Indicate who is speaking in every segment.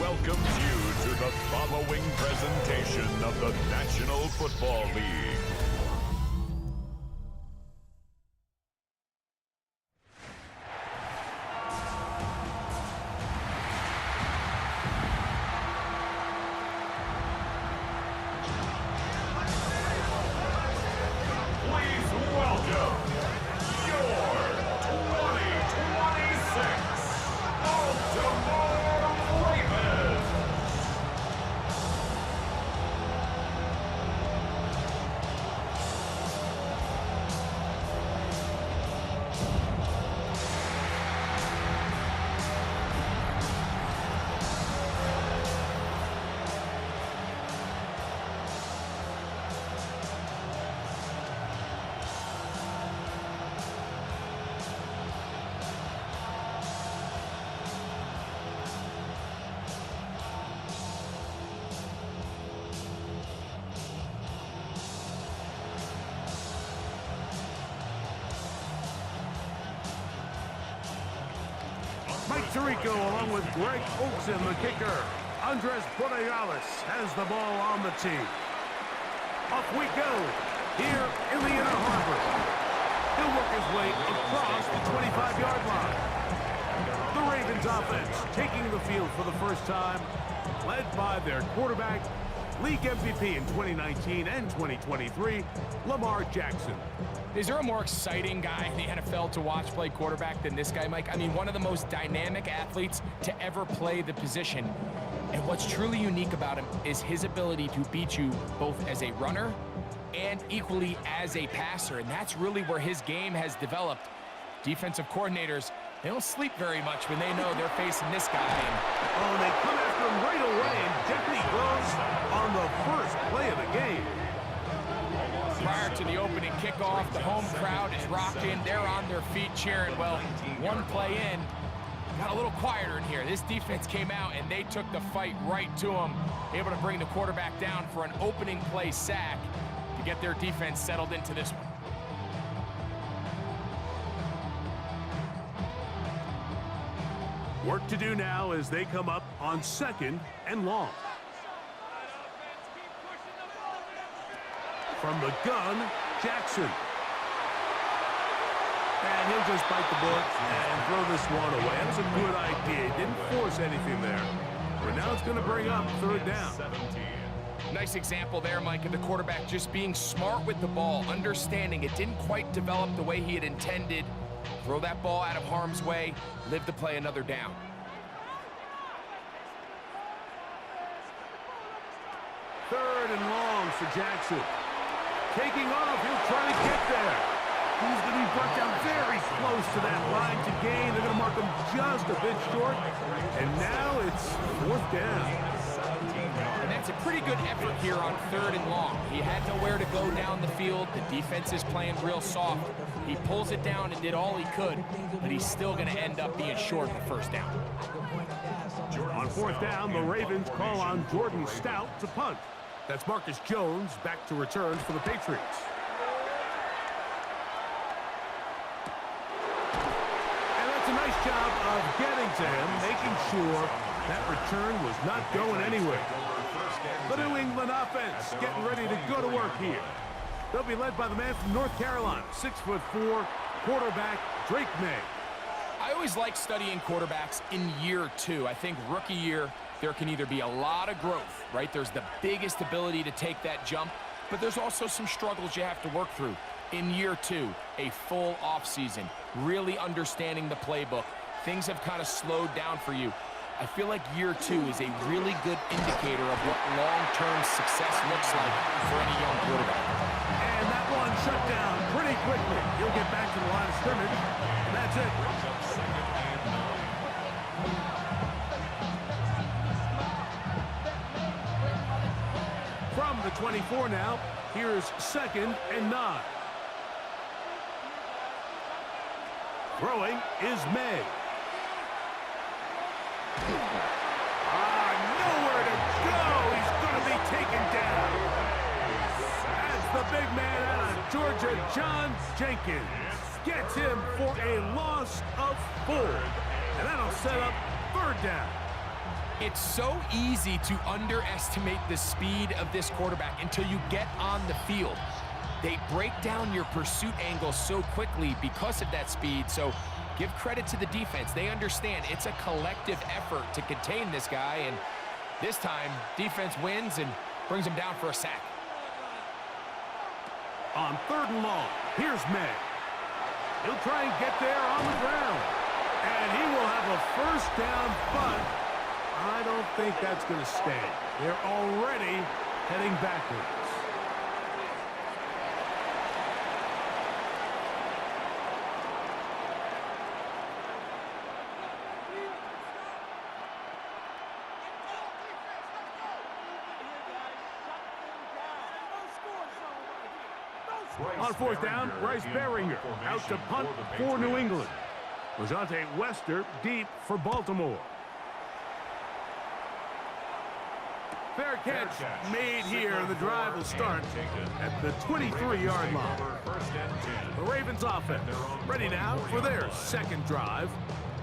Speaker 1: welcomes you to the following presentation of the National Football League. Please welcome your 2026 Baltimore Ravens.
Speaker 2: Mike Tirico along with Greg Olsen, the kicker. Andres Borregales has the ball on the tee. Off we go here in the inner harbor. He'll work his way across the 25-yard line. The Ravens offense taking the field for the first time, led by their quarterback, league MVP in 2019 and 2023, Lamar Jackson.
Speaker 3: Is there a more exciting guy in the NFL to watch play quarterback than this guy, Mike? I mean, one of the most dynamic athletes to ever play the position. And what's truly unique about him is his ability to beat you both as a runner and equally as a passer. And that's really where his game has developed. Defensive coordinators, they don't sleep very much when they know they're facing this guy.
Speaker 2: Oh, and they come after him right away, and Jeffrey goes on the first play of the game.
Speaker 3: Prior to the opening kickoff, the home crowd is rocking. They're on their feet cheering. Well, one play in, got a little quieter in here. This defense came out, and they took the fight right to him, able to bring the quarterback down for an opening play sack to get their defense settled into this one.
Speaker 2: Work to do now as they come up on 2nd and long. From the gun, Jackson. And he'll just bite the bullet and throw this one away. That's a good idea. Didn't force anything there. But now it's going to bring up 3rd down.
Speaker 3: Nice example there, Mike, of the quarterback just being smart with the ball, understanding it didn't quite develop the way he had intended. Throw that ball out of harm's way, live to play another down.
Speaker 2: Third and long for Jackson. Taking off, he'll try to get there. He's going to be brought down very close to that line to gain. They're going to mark him just a bit short. And now it's 4th down.
Speaker 3: And that's a pretty good effort here on 3rd and long. He had nowhere to go down the field. The defense is playing real soft. He pulls it down and did all he could, but he's still going to end up being short of the 1st down.
Speaker 2: On 4th down, the Ravens call on Jordan Stout to punt. That's Marcus Jones back to return for the Patriots. And that's a nice job of getting to him, making sure that return was not going anywhere. The New England offense getting ready to go to work here. They'll be led by the man from North Carolina, 6'4", quarterback Drake May.
Speaker 3: I always like studying quarterbacks in year 2. I think rookie year, there can either be a lot of growth, right? There's the biggest ability to take that jump, but there's also some struggles you have to work through. In year 2, a full offseason, really understanding the playbook. Things have kind of slowed down for you. I feel like year 2 is a really good indicator of what long-term success looks like for any young quarterback.
Speaker 2: And that one shut down pretty quickly. He'll get back to the line of scrimmage, and that's it. From the 24 now, here's 2nd and 9. Throwing is May. Nowhere to go. He's going to be taken down. That's the big man out of Georgia, John Jenkins. Gets him for a loss of 4. And that'll set up 3rd down.
Speaker 3: It's so easy to underestimate the speed of this quarterback until you get on the field. They break down your pursuit angle so quickly because of that speed, so give credit to the defense. They understand it's a collective effort to contain this guy, and this time, defense wins and brings him down for a sack.
Speaker 2: On 3rd and long, here's May. He'll try and get there on the ground. And he will have a first down, but I don't think that's going to stay. They're already heading backwards. On 4th down, Bryce Baringer out to punt for New England. Rajante Wester deep for Baltimore. Fair catch made here, and the drive will start at the 23-yard line. The Ravens offense ready now for their 2nd drive.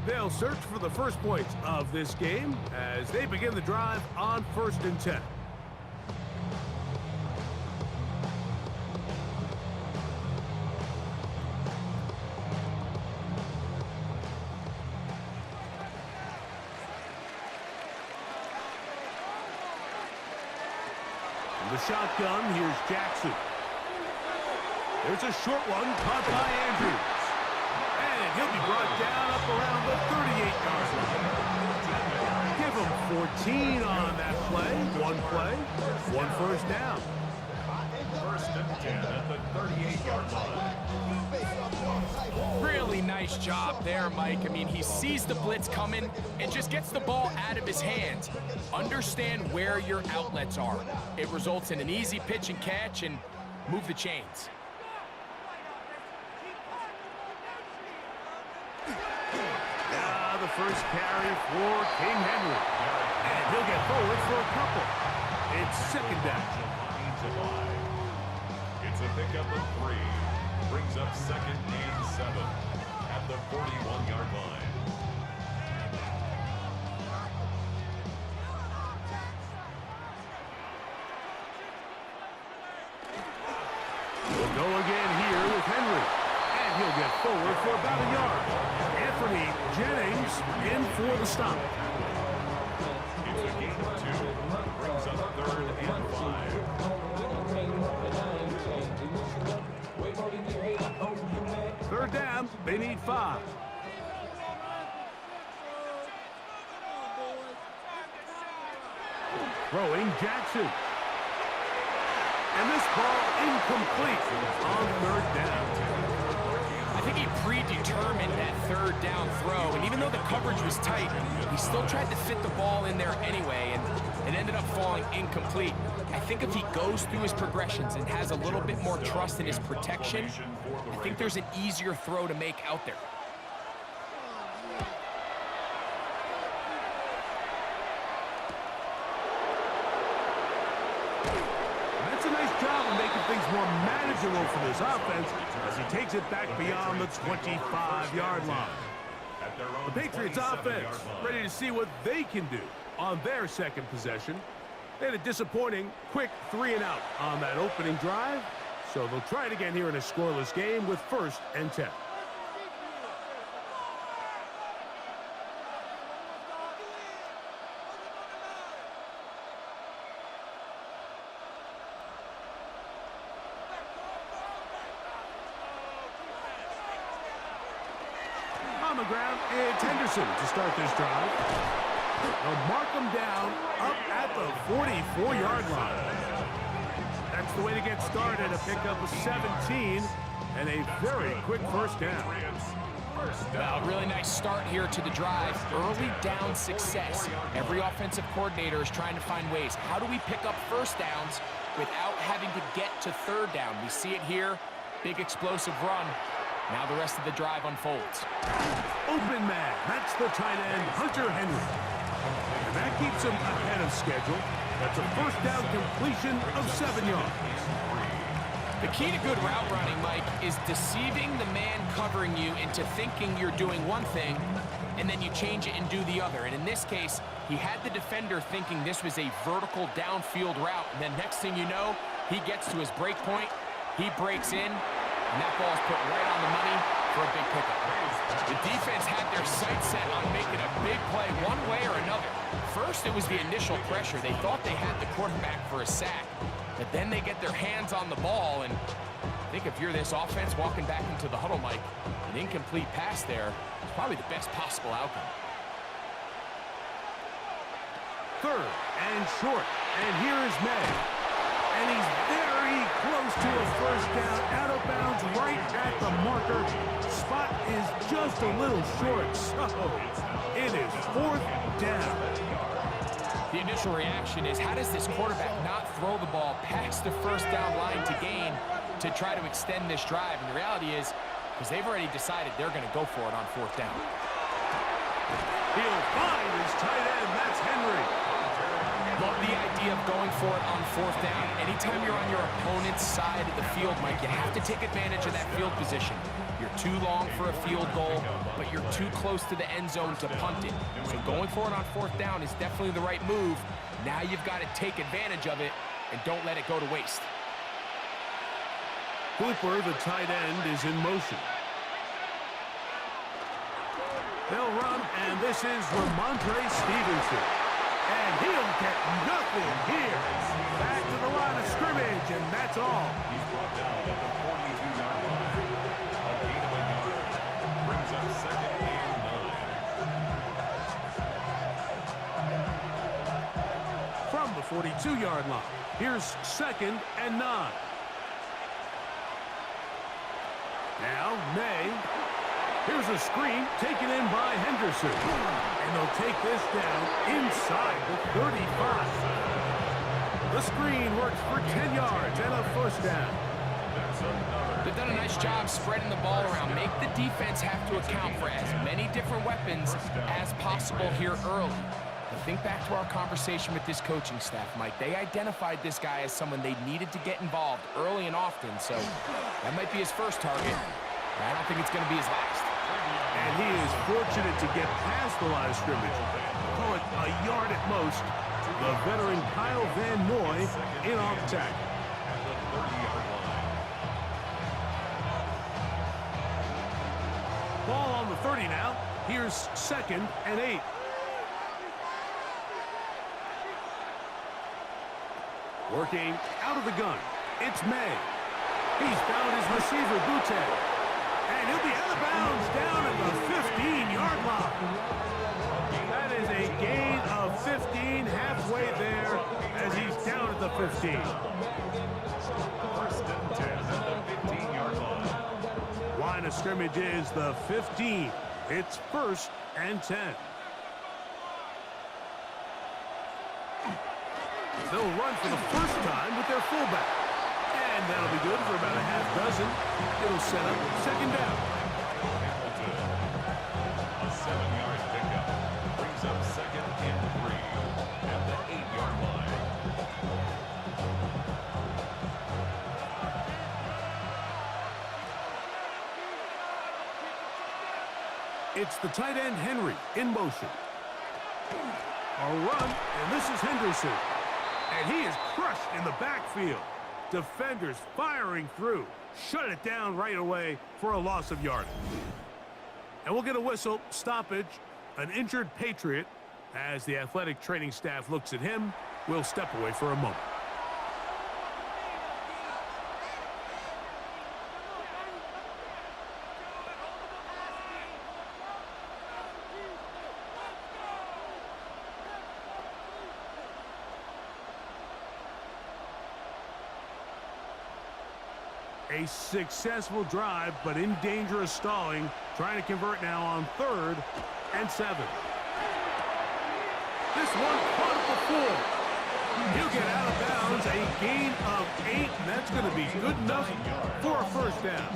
Speaker 2: They'll search for the first points of this game as they begin the drive on 1st and 10. The shotgun, here's Jackson. There's a short one caught by Andrews. And he'll be brought down up around the 38-yard line. Give him 14 on that play. One first down.
Speaker 1: 1st and 10 at the 38-yard line.
Speaker 3: Really nice job there, Mike. I mean, he sees the blitz coming and just gets the ball out of his hands. Understand where your outlets are. It results in an easy pitch and catch and move the chains.
Speaker 2: Now the first carry for King Henry. And he'll get forward for a couple. It's 2nd down.
Speaker 1: It's a pickup of 3. Brings up 2nd and 7 at the 41-yard line.
Speaker 2: We'll go again here with Henry. And he'll get forward for about a yard. Anthony Jennings in for the stop.
Speaker 1: It's a gain of 2. Brings up 3rd and 5.
Speaker 2: 3rd down, they need 5. Throwing Jackson. And this ball incomplete on 3rd down.
Speaker 3: I think he predetermined that 3rd down throw, and even though the coverage was tight, he still tried to fit the ball in there anyway, and it ended up falling incomplete. I think if he goes through his progressions and has a little bit more trust in his protection, I think there's an easier throw to make out there.
Speaker 2: That's a nice job of making things more manageable for this offense as he takes it back beyond the 25-yard line. The Patriots offense ready to see what they can do on their 2nd possession. They had a disappointing quick 3-and-out on that opening drive, so they'll try it again here in a scoreless game with 1st and 10. On the ground, it's Henderson to start this drive. They'll mark him down up at the 44-yard line. That's the way to get started, a pickup of 17 and a very quick first down.
Speaker 3: Well, really nice start here to the drive. Early down success. Every offensive coordinator is trying to find ways. How do we pick up first downs without having to get to 3rd down? We see it here. Big explosive run. Now the rest of the drive unfolds.
Speaker 2: Open man. That's the tight end, Hunter Henry. And that keeps him ahead of schedule. That's a first down completion of 7 yards.
Speaker 3: The key to good route running, Mike, is deceiving the man covering you into thinking you're doing one thing, and then you change it and do the other. And in this case, he had the defender thinking this was a vertical downfield route, and then next thing you know, he gets to his break point, he breaks in, and that ball is put right on the money for a big pickup. The defense had their sights set on making a big play one way or another. First, it was the initial pressure. They thought they had the quarterback for a sack, but then they get their hands on the ball, and I think if you're this offense walking back into the huddle, Mike, an incomplete pass there is probably the best possible outcome.
Speaker 2: Third and short, and here is May. And he's very close to a first down, out of bounds, right at the marker. Spot is just a little short, so it is fourth down.
Speaker 3: The initial reaction is, how does this quarterback not throw the ball past the first down line to gain to try to extend this drive? And the reality is, because they've already decided they're going to go for it on fourth down.
Speaker 2: He'll find his tight end. That's Henry.
Speaker 3: Love the idea of going for it on fourth down. Anytime you're on your opponent's side of the field, Mike, you have to take advantage of that field position. You're too long for a field goal, but you're too close to the end zone to punt it. So going for it on fourth down is definitely the right move. Now you've got to take advantage of it and don't let it go to waste.
Speaker 2: Cooper, the tight end, is in motion. They'll run, and this is Ramondre Stevenson. And he'll get nothing here. Back to the line of scrimmage, and that's all.
Speaker 1: He's brought down at the 42-yard line. A gain of a yard. Brings up second and 9.
Speaker 2: From the 42-yard line, here's second and 9. Now, May. Here's a screen taken in by Henderson. And they'll take this down inside the 35. The screen works for 10 yards and a first down.
Speaker 3: They've done a nice job spreading the ball around. Make the defense have to account for as many different weapons as possible here early. But think back to our conversation with this coaching staff, Mike. They identified this guy as someone they needed to get involved early and often. So that might be his first target. But I don't think it's going to be his last.
Speaker 2: And he is fortunate to get past the line of scrimmage. Call it a yard at most. The veteran Kyle Van Noy in off tackle.
Speaker 1: At the 30-yard line.
Speaker 2: Ball on the 30 now. Here's second and 8. Working out of the gun. It's May. He's found his receiver, Butte. And he'll be out of bounds down at the 15-yard line. That is a gain of 15 halfway there as he's down at the 15.
Speaker 1: First and 10 at the 15-yard line.
Speaker 2: Line of scrimmage is the 15. It's first and 10. They'll run for the first time with their fullback. And that'll be good for about a half dozen. It'll set up second down.
Speaker 1: A 7-yard pickup. Brings up second and 3 at the 8-yard line.
Speaker 2: It's the tight end Henry in motion. A run, and this is Henderson. And he is crushed in the backfield. Defenders firing through. Shut it down right away for a loss of yardage. And we'll get a whistle, stoppage, an injured Patriot. As the athletic training staff looks at him, we'll step away for a moment. A successful drive, but in danger of stalling. Trying to convert now on 3rd and 7. This one caught at the 4. He'll get out of bounds. A gain of 8, and that's going to be good enough for a first down.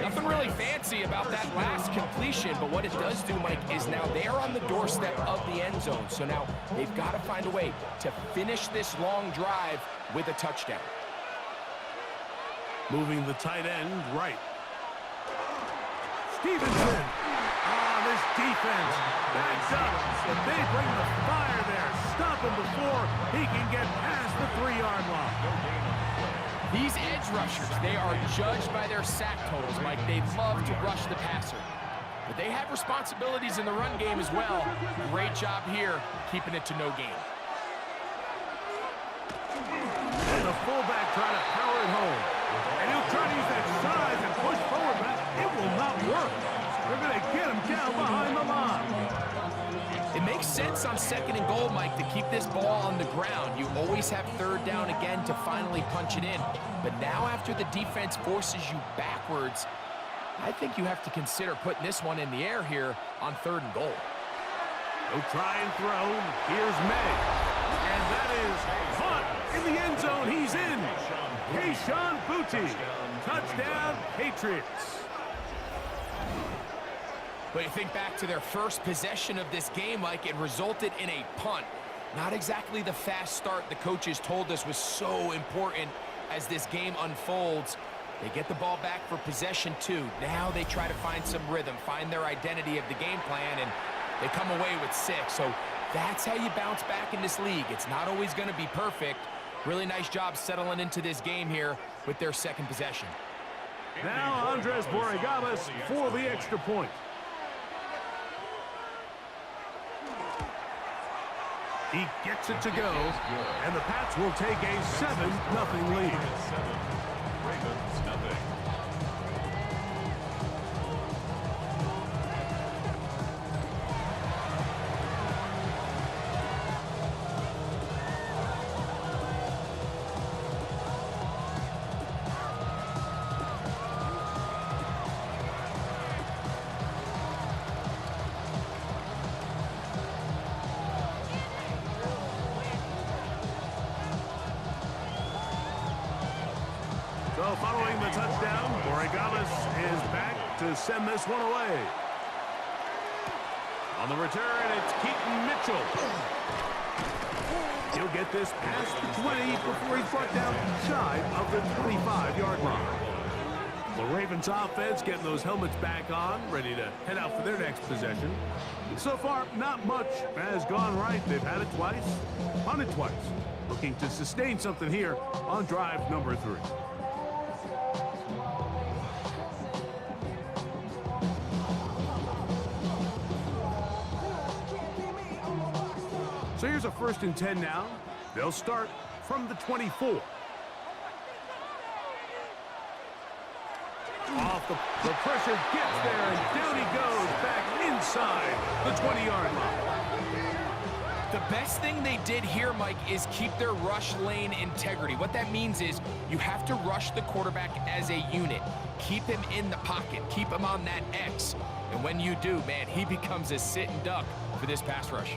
Speaker 3: Nothing really fancy about that last completion, but what it does do, Mike, is now they're on the doorstep of the end zone. So now they've got to find a way to finish this long drive with a touchdown.
Speaker 2: Moving the tight end right. Stevenson. This defense backs up. If they bring the fire there, stop him before he can get past the 3-yard line.
Speaker 3: These edge rushers, they are judged by their sack totals, Mike. They love to rush the passer. But they have responsibilities in the run game as well. Great job here, keeping it to no gain.
Speaker 2: And the fullback trying to power it home. And he'll try to use that size and push forward, but it will not work. They're going to get him down behind the line.
Speaker 3: It makes sense on 2nd and goal, Mike, to keep this ball on the ground. You always have 3rd down again to finally punch it in. But now after the defense forces you backwards, I think you have to consider putting this one in the air here on 3rd and goal.
Speaker 2: He'll try and throw. Here's May. And that is caught in the end zone. He's in. Keyshawn Boutte. Touchdown, Patriots.
Speaker 3: But you think back to their first possession of this game, Mike, it resulted in a punt. Not exactly the fast start the coaches told us was so important as this game unfolds. They get the ball back for possession 2. Now they try to find some rhythm, find their identity of the game plan, and they come away with 6. So that's how you bounce back in this league. It's not always going to be perfect. Really nice job settling into this game here with their 2nd possession.
Speaker 2: Now Andres Borregales for the extra point. He gets it to go, and the Pats will take a 7-0 lead.
Speaker 1: Ravens, nothing.
Speaker 2: So following the touchdown, Borregales is back to send this one away. On the return, it's Keaton Mitchell. He'll get this past the 20 before he's brought down shy of the 25-yard line. The Ravens offense getting those helmets back on, ready to head out for their next possession. So far, not much has gone right. They've had it twice, punted twice. Looking to sustain something here on drive number 3. So here's a 1st and 10 now. They'll start from the 24. Off the pressure gets there, and down he goes back inside the 20-yard line.
Speaker 3: The best thing they did here, Mike, is keep their rush lane integrity. What that means is you have to rush the quarterback as a unit. Keep him in the pocket. Keep him on that X. And when you do, man, he becomes a sitting duck for this pass rush.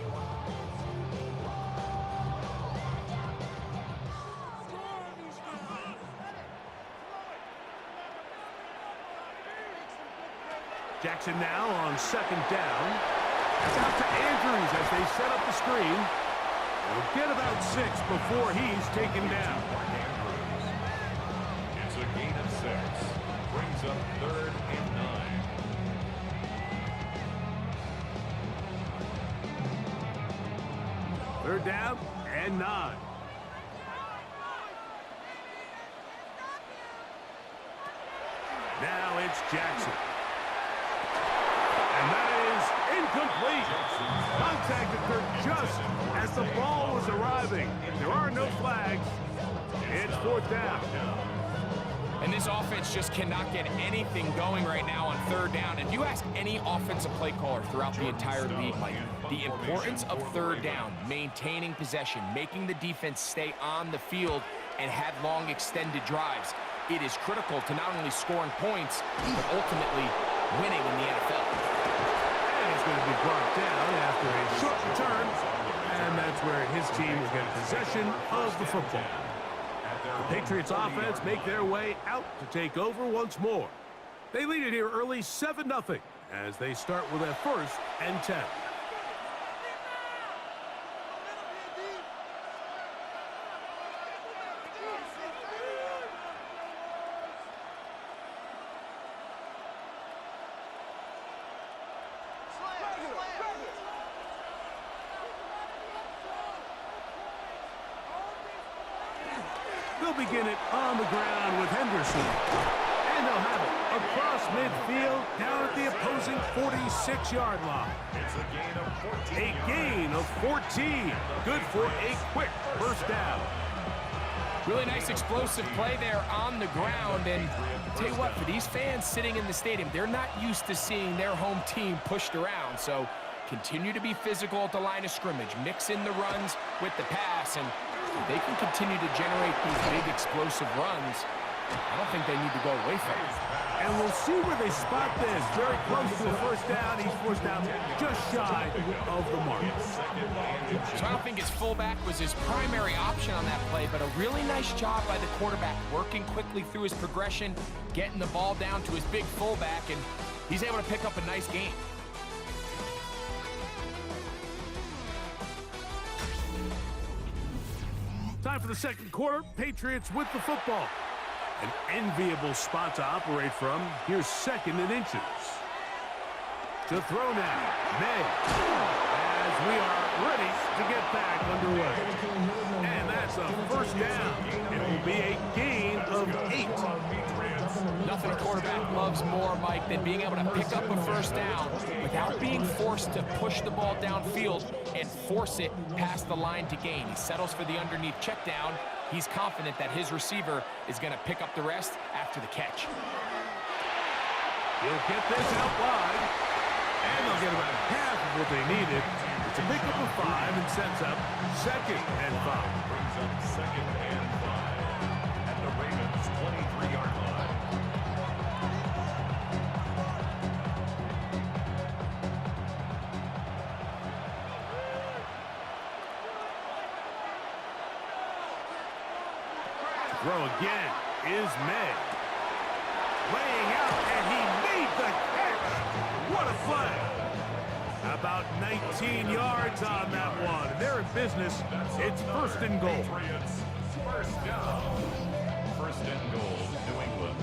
Speaker 2: Jackson now on 2nd down. It's out to Andrews as they set up the screen. We'll get about 6 before he's taken down.
Speaker 1: It's a gain of 6. Brings up 3rd and 9.
Speaker 2: 3rd down and 9. Now it's Jackson. And that is incomplete. Contact occurred just as the ball was arriving. There are no flags. It's 4th down.
Speaker 3: And this offense just cannot get anything going right now on 3rd down. If you ask any offensive play caller throughout the entire league, Mike, the importance of 3rd down, maintaining possession, making the defense stay on the field and have long extended drives, it is critical to not only scoring points, but ultimately winning in the NFL.
Speaker 2: And he's going to be brought down after a short return, and that's where his team will get possession of the football. The Patriots offense make their way out to take over once more. They lead it here early 7-0 as they start with a 1st and 10. They'll begin it on the ground with Henderson. And they'll have it across midfield down at the opposing 46-yard line.
Speaker 1: It's a gain of 14.
Speaker 2: A gain of 14. Good for a quick first down.
Speaker 3: Really nice explosive play there on the ground. And I'll tell you what, for these fans sitting in the stadium, they're not used to seeing their home team pushed around. So continue to be physical at the line of scrimmage. Mix in the runs with the pass. And if they can continue to generate these big explosive runs, I don't think they need to go away from it.
Speaker 2: And we'll see where they spot this. Very close to a first down. He's forced out just shy of the mark.
Speaker 3: So I don't think his fullback was his primary option on that play, but a really nice job by the quarterback working quickly through his progression, getting the ball down to his big fullback, and he's able to pick up a nice gain.
Speaker 2: Time for the second quarter. Patriots with the football. An enviable spot to operate from. Here's 2nd and inches. To throw now. May. As we are ready to get back underway. And that's a first down. It will be a gain of 8.
Speaker 3: Nothing a quarterback loves more, Mike, than being able to pick up a first down without being forced to push the ball downfield and force it past the line to gain. He settles for the underneath check down. He's confident that his receiver is going to pick up the rest after the catch.
Speaker 2: He'll get this out wide, and they'll get about half of what they needed. It's a pickup of 5 and sets up 2nd and 5.
Speaker 1: Brings up 2nd and 5 at the Ravens' 23-yard line.
Speaker 2: Throw again is May. Laying out, and he made the catch. What a play. About 19 yards on that one. They're in business. It's 1st and goal.
Speaker 1: Patriots, first down. 1st and goal, New England.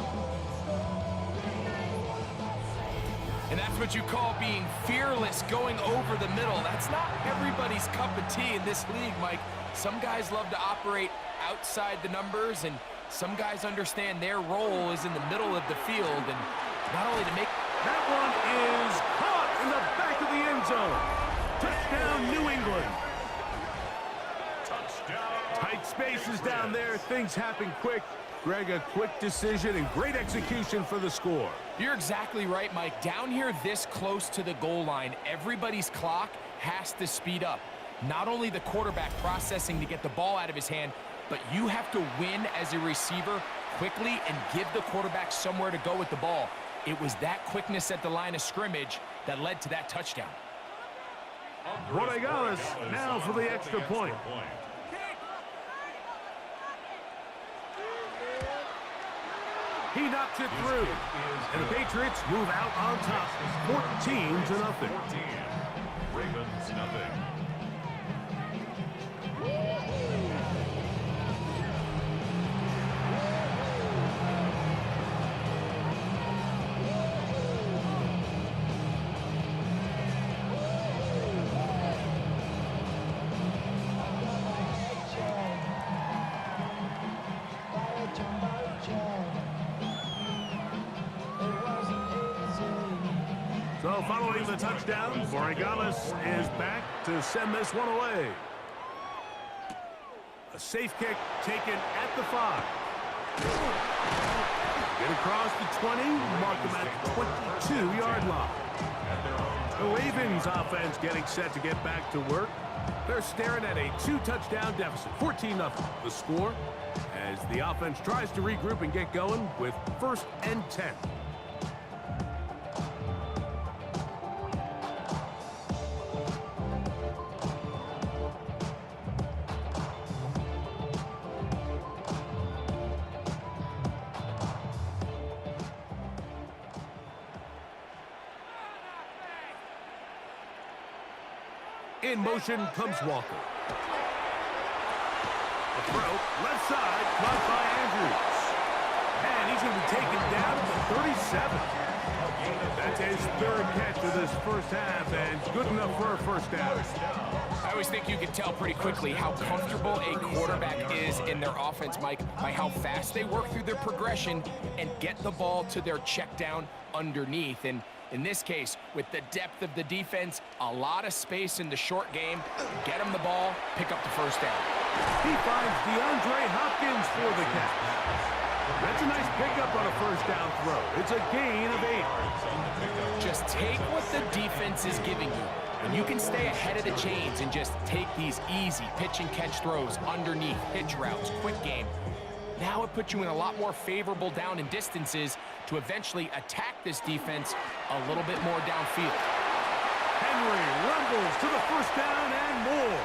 Speaker 3: And that's what you call being fearless, going over the middle. That's not everybody's cup of tea in this league, Mike. Some guys love to operate outside the numbers, and some guys understand their role is in the middle of the field, and not only to make...
Speaker 2: That one is caught in the back of the end zone. Touchdown, New England.
Speaker 1: Touchdown.
Speaker 2: Tight spaces down there. Things happen quick. Greg, a quick decision and great execution for the score.
Speaker 3: You're exactly right, Mike. Down here this close to the goal line, everybody's clock has to speed up. Not only the quarterback processing to get the ball out of his hand, but you have to win as a receiver quickly and give the quarterback somewhere to go with the ball. It was that quickness at the line of scrimmage that led to that touchdown.
Speaker 2: Patriots now for the extra point. He knocks it through, and the Patriots move out on top, 14-0.
Speaker 1: 14. Ravens, nothing.
Speaker 2: So following the touchdown, Borregales is back to send this one away. A safe kick taken at the 5. Get across the 20, mark them at the 22-yard line. The Ravens offense getting set to get back to work. They're staring at a 2-touchdown deficit, 14-0 the score, as the offense tries to regroup and get going with 1st and 10. In motion comes Walker. A throw, left side, caught by Andrews. And he's going to be taken down at the 37. That's his third catch of this first half, and good enough for a first down.
Speaker 3: I always think you can tell pretty quickly how comfortable a quarterback is in their offense, Mike, by how fast they work through their progression and get the ball to their check down underneath. And in this case, with the depth of the defense, a lot of space in the short game, get him the ball, pick up the first down.
Speaker 2: He finds DeAndre Hopkins for the catch. That's a nice pickup on a first down throw. It's a gain of 8.
Speaker 3: Just take what the defense is giving you, and you can stay ahead of the chains and just take these easy pitch and catch throws underneath, hitch routes, quick game. Now it puts you in a lot more favorable down and distances to eventually attack this defense a little bit more downfield.
Speaker 2: Henry rumbles to the first down and more.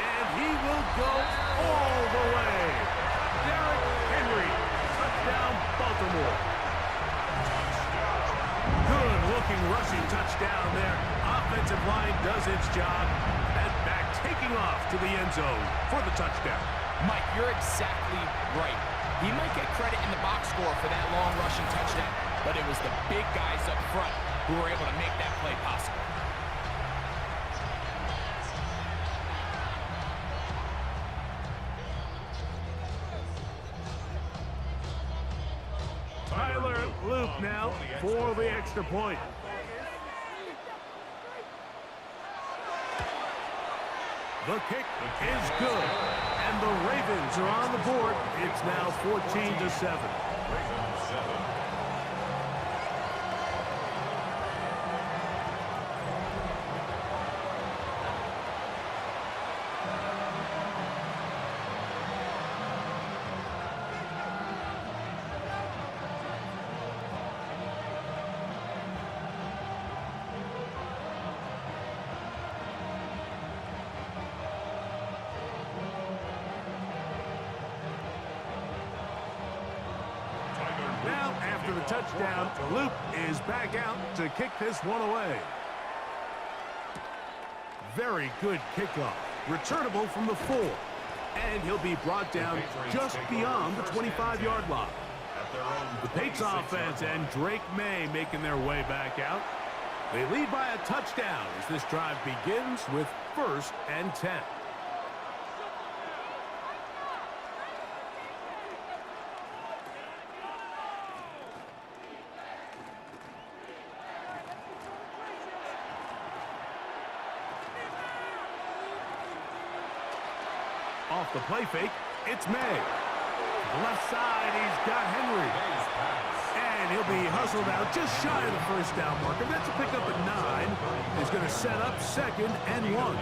Speaker 2: And he will go all the way. Derrick Henry, touchdown Baltimore. Good-looking rushing touchdown there. Offensive line does its job. And back taking off to the end zone for the touchdown.
Speaker 3: Mike, you're exactly right. He might get credit in the box score for that long rushing touchdown, but it was the big guys up front who were able to make that play possible.
Speaker 2: Tyler Loop now for the extra point. The kick is good. And the Ravens are on the board. It's now 14-7. Now, after the touchdown, Luke is back out to kick this one away. Very good kickoff. Returnable from the 4. And he'll be brought down just beyond the 25-yard line. The Patriots offense and Drake May making their way back out. They lead by a touchdown as this drive begins with 1st and 10. Off the play fake, it's May. Left side, he's got Henry. And he'll be hustled out just shy of the first down marker. That's a pickup at 9. He's going to set up 2nd and 1.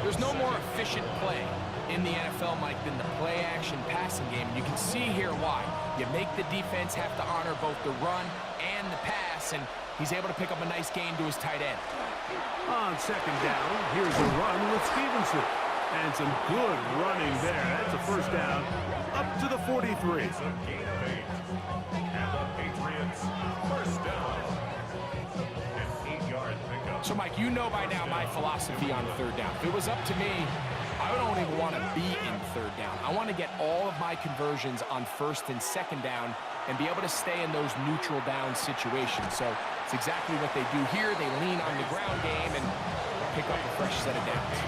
Speaker 3: There's no more efficient play in the NFL, Mike, than the play-action passing game. And you can see here why. You make the defense have to honor both the run and the pass, and he's able to pick up a nice gain to his tight end.
Speaker 2: On 2nd down, here's a run with Stevenson. And some good running there. That's a first down up to the 43.
Speaker 1: It's a gain of 8. And the Patriots first down. An 8-yard pickup.
Speaker 3: So, Mike, you know by now my philosophy on 3rd down. If it was up to me, I don't even want to be in 3rd down. I want to get all of my conversions on 1st and 2nd down and be able to stay in those neutral down situations. So it's exactly what they do here. They lean on the ground game and pick up a fresh set of downs.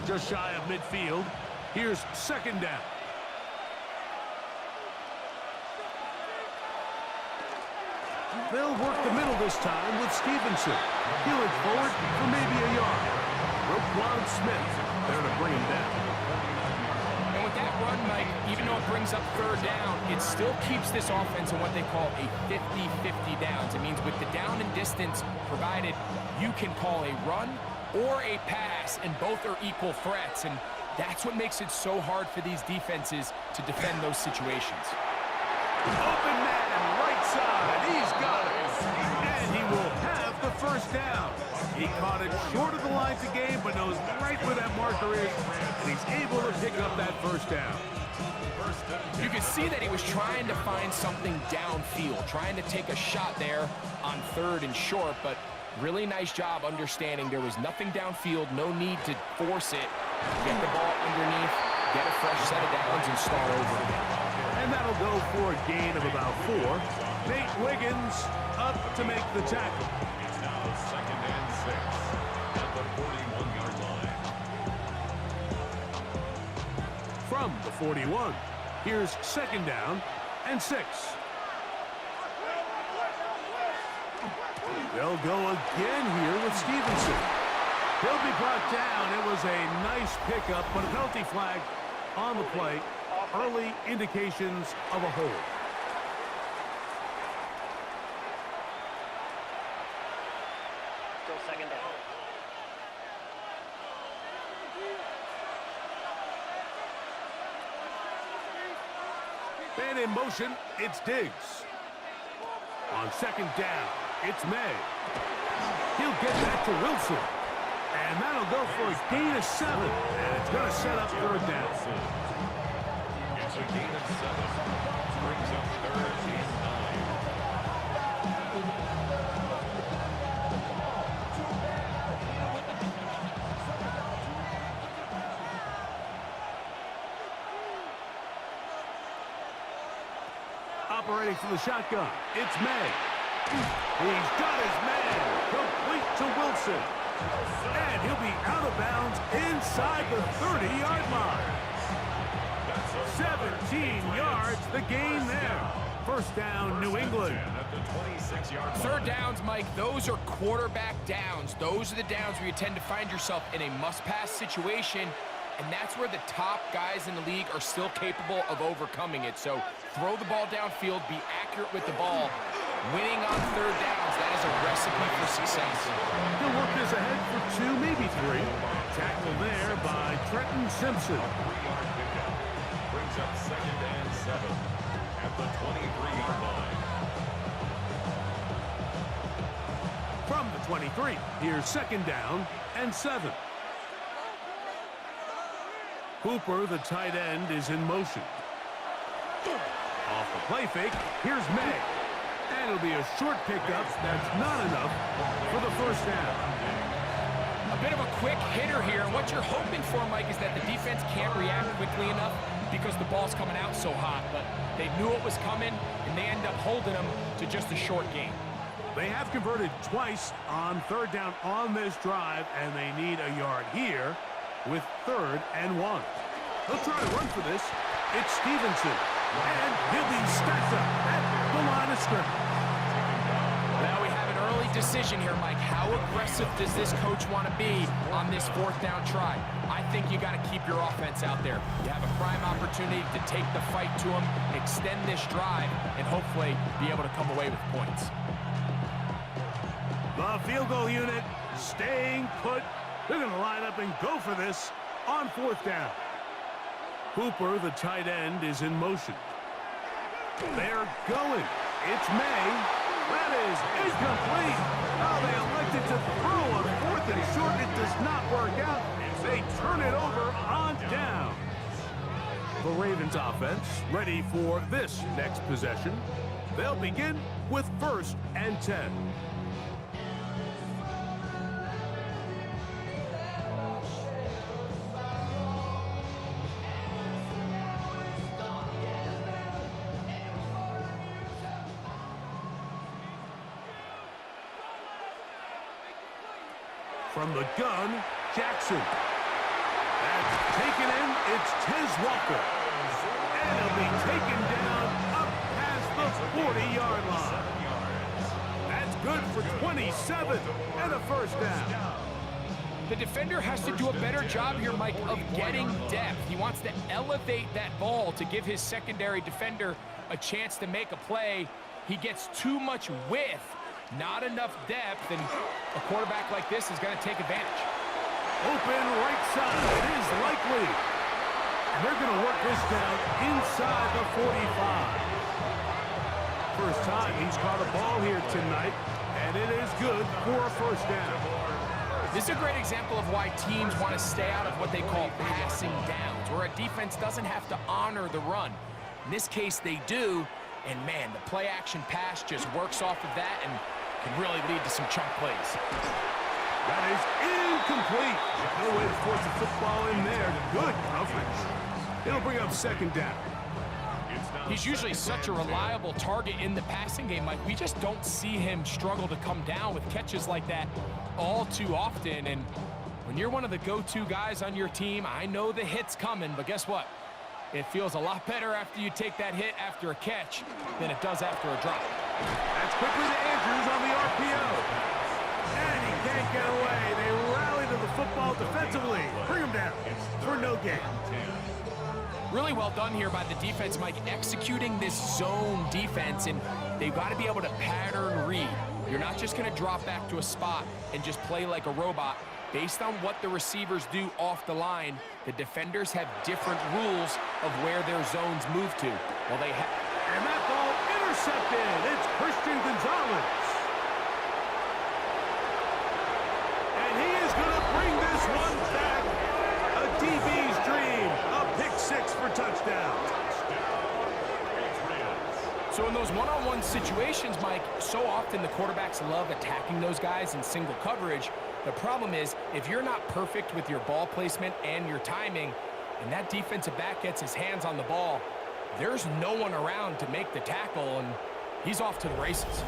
Speaker 2: Just shy of midfield. Here's 2nd down. They'll work the middle this time with Stevenson. He'll look forward for maybe a yard. Roquan Smith there to bring him down.
Speaker 3: And with that run, Mike, even though it brings up 3rd down, it still keeps this offense in what they call a 50-50 downs. It means with the down and distance provided, you can call a run or a pass, and both are equal threats, and that's what makes it so hard for these defenses to defend those situations.
Speaker 2: Open man, right side, he's got it, and he will have the first down. He caught it short of the lines of game, but knows right where that marker is, and he's able to pick up that first down.
Speaker 3: You can see that he was trying to find something downfield, trying to take a shot there on 3rd and short, but Really nice job understanding there was nothing downfield, no need to force it. Get the ball underneath, get a fresh set of downs, and start over again.
Speaker 2: And that'll go for a gain of about 4. Nate Wiggins up to make the tackle.
Speaker 1: It's now 2nd and 6 at the 41-yard line.
Speaker 2: From the 41, here's 2nd down and 6. They'll go again here with Stevenson. He'll be brought down. It was a nice pickup, but a penalty flag on the play. Early indications of a hold.
Speaker 4: Still 2nd down.
Speaker 2: And in motion, it's Diggs. On 2nd down, it's May. He'll get that to Wilson. And that'll go for a gain of 7. And it's going to set up 3rd down.
Speaker 1: It's a gain of 7. Brings up 3rd and 9.
Speaker 2: Operating from the shotgun, it's May. He's got his man, complete to Wilson. And he'll be out of bounds inside the 30-yard line. 17 yards, the gain there. 1st down, New England.
Speaker 1: At the 26-yard line.
Speaker 3: 3rd downs, Mike, those are quarterback downs. Those are the downs where you tend to find yourself in a must-pass situation, and that's where the top guys in the league are still capable of overcoming it. So throw the ball downfield, be accurate with the ball. Winning on 3rd downs, that is a recipe for success.
Speaker 2: He'll work this ahead for 2, maybe 3. Tackle there by Trenton Simpson.
Speaker 1: 3-yard pickup. Brings up 2nd and 7 at the 23-yard line.
Speaker 2: From the 23, here's 2nd down and 7. Hooper, the tight end, is in motion. Off the play fake, here's May. And it'll be a short pickup. That's not enough for the 1st down.
Speaker 3: A bit of a quick hitter here, and what you're hoping for, Mike, is that the defense can't react quickly enough because the ball's coming out so hot. But they knew it was coming, and they end up holding them to just a short gain.
Speaker 2: They have converted twice on 3rd down on this drive, and they need a yard here with 3rd and 1. They'll try to run for this. It's Stevenson, and he'll be stacked up at the line of scrimmage.
Speaker 3: Now we have an early decision here, Mike. How aggressive does this coach want to be on this 4th down try? I think you got to keep your offense out there. You have a prime opportunity to take the fight to them, extend this drive, and hopefully be able to come away with points.
Speaker 2: The field goal unit staying put. They're going to line up and go for this on 4th down. Hooper, the tight end, is in motion. They're going. It's May. That is incomplete. Oh, they elected to throw on 4th and short. It does not work out. They turn it over on down. The Ravens offense ready for this next possession. They'll begin with 1st and 10. From the gun, Jackson. That's taken in. It's Tez Walker. And he'll be taken down up past the 40-yard line. That's good for 27 and a 1st down.
Speaker 3: The defender has to do a better job here, Mike, of getting depth. He wants to elevate that ball to give his secondary defender a chance to make a play. He gets too much width, not enough depth, and a quarterback like this is going to take advantage.
Speaker 2: Open right side. It is likely. And they're going to work this down inside the 45. First time he's caught a ball here tonight, and it is good for a 1st down.
Speaker 3: This is a great example of why teams want to stay out of what they call passing downs, where a defense doesn't have to honor the run. In this case, they do, and man, the play-action pass just works off of that and can really lead to some chunk plays.
Speaker 2: That is incomplete. No way to force the football in there. Good coverage. It'll bring up second down.
Speaker 3: He's usually such a reliable target in the passing game, Mike. We just don't see him struggle to come down with catches like that all too often. And when you're one of the go-to guys on your team, I know the hit's coming, but guess what? It feels a lot better after you take that hit after a catch than it does after a drop.
Speaker 2: That's quickly to Andrews on the RPO. And he can't get away. They rally to the football defensively. Bring him down for no gain.
Speaker 3: Really well done here by the defense, Mike, executing this zone defense, and they've got to be able to pattern read. You're not just going to drop back to a spot and just play like a robot. Based on what the receivers do off the line, the defenders have different rules of where their zones move to. Well, they have.
Speaker 2: And that ball intercepted. It's Christian Gonzalez. And he is going to bring this one back. A DB's dream. A pick six for touchdown.
Speaker 3: So in those one-on-one situations, Mike, so often the quarterbacks love attacking those guys in single coverage. The problem is, if you're not perfect with your ball placement and your timing, and that defensive back gets his hands on the ball, there's no one around to make the tackle, and he's off to the races.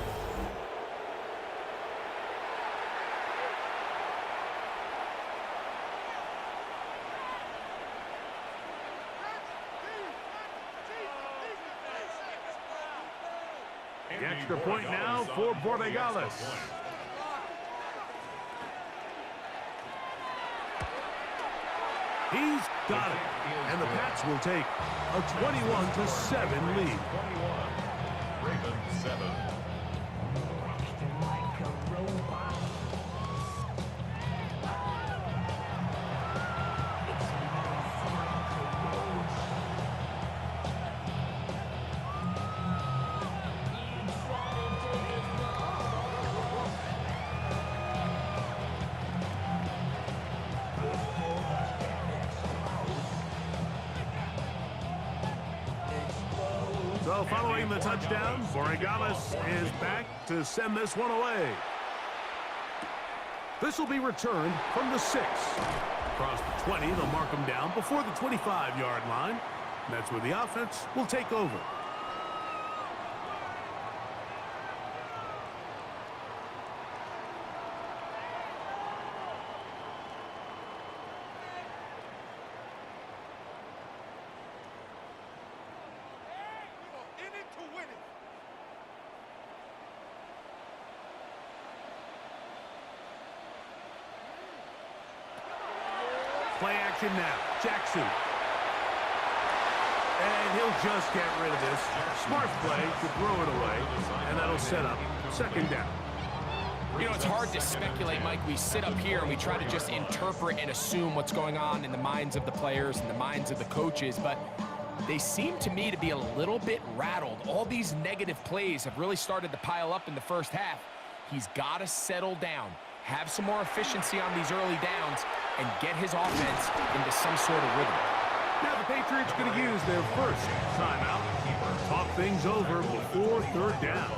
Speaker 2: The extra point now for Borregales. He's got it. And the Pats will take a 21-7 lead.
Speaker 1: 21, Ravens 7.
Speaker 2: So following the touchdown, Borregales is back to send this one away. This will be returned from the 6. Across the 20, they'll mark him down before the 25-yard line. And that's where the offense will take over. Play action now. Jackson. And he'll just get rid of this. Smart play to throw it away. And that'll set up second down.
Speaker 3: You know, it's hard to speculate, Mike. We sit up here and we try to just interpret and assume what's going on in the minds of the players and the minds of the coaches, but they seem to me to be a little bit rattled. All these negative plays have really started to pile up in the first half. He's got to settle down, have some more efficiency on these early downs, and get his offense into some sort of rhythm.
Speaker 2: Now the Patriots going to use their first timeout. Talk things over before third down.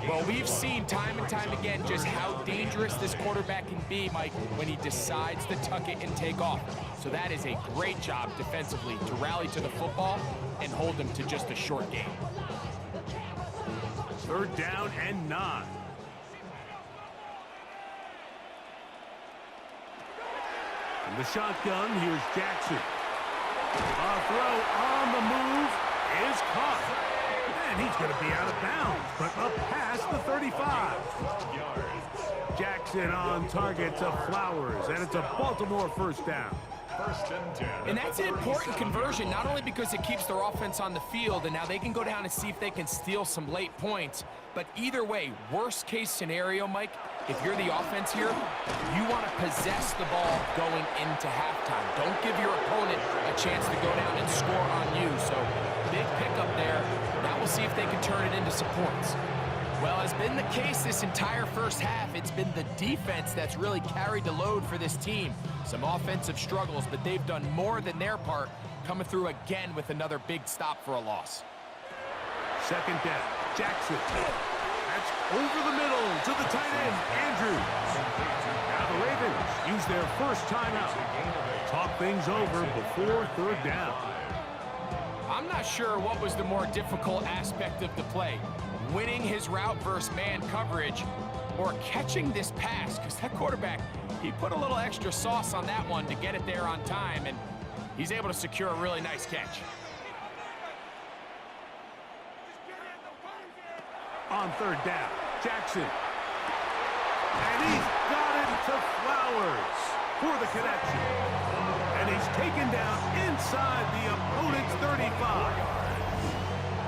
Speaker 3: Well, we've seen time and time again just how dangerous this quarterback can be, Mike, when he decides to tuck it and take off. So that is a great job defensively to rally to the football and hold him to just a short game.
Speaker 2: Third down and 9. From the shotgun, here's Jackson. A throw on the move is caught. And he's going to be out of bounds, but up past the 35. Jackson on target to Flowers, and it's a Baltimore first down.
Speaker 1: First and 10.
Speaker 3: And that's an important conversion, not only because it keeps their offense on the field, and now they can go down and see if they can steal some late points, but either way, worst case scenario, Mike, if you're the offense here, you want to possess the ball going into halftime. Don't give your opponent a chance to go down and score on you. So big pickup there. Now we'll see if they can turn it into some points. Well, as been the case this entire first half, it's been the defense that's really carried the load for this team. Some offensive struggles, but they've done more than their part, coming through again with another big stop for a loss.
Speaker 2: Second down, Jackson. That's over the middle to the tight end, Andrews. Now the Ravens use their first timeout. Talk things over before third down.
Speaker 3: I'm not sure what was the more difficult aspect of the play, winning his route versus man coverage or catching this pass, because that quarterback, he put a little extra sauce on that one to get it there on time, and he's able to secure a really nice catch.
Speaker 2: On third down, Jackson. And he's got it to Flowers for the connection. And he's taken down inside the opponent's 35.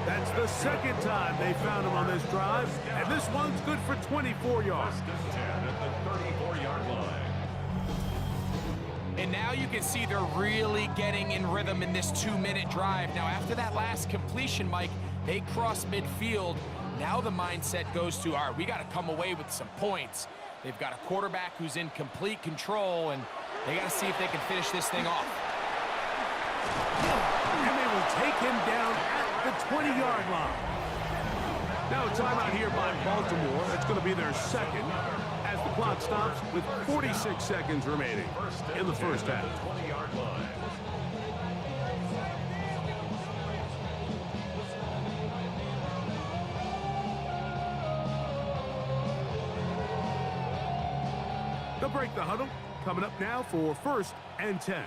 Speaker 2: That's the second time they found him on this drive, and this one's good for 24 yards.
Speaker 1: First and 10 at the 34-yard line.
Speaker 3: And now you can see they're really getting in rhythm in this 2-minute drive. Now, after that last completion, Mike, they cross midfield. Now the mindset goes to, all right, we got to come away with some points. They've got a quarterback who's in complete control, and they got to see if they can finish this thing off.
Speaker 2: And they will take him down at the 20-yard line. Now a timeout here by Baltimore. That's going to be their second as the clock stops with 46 seconds remaining in the first half.
Speaker 1: 20-yard line.
Speaker 2: They'll break the huddle. Coming up now for first and 10.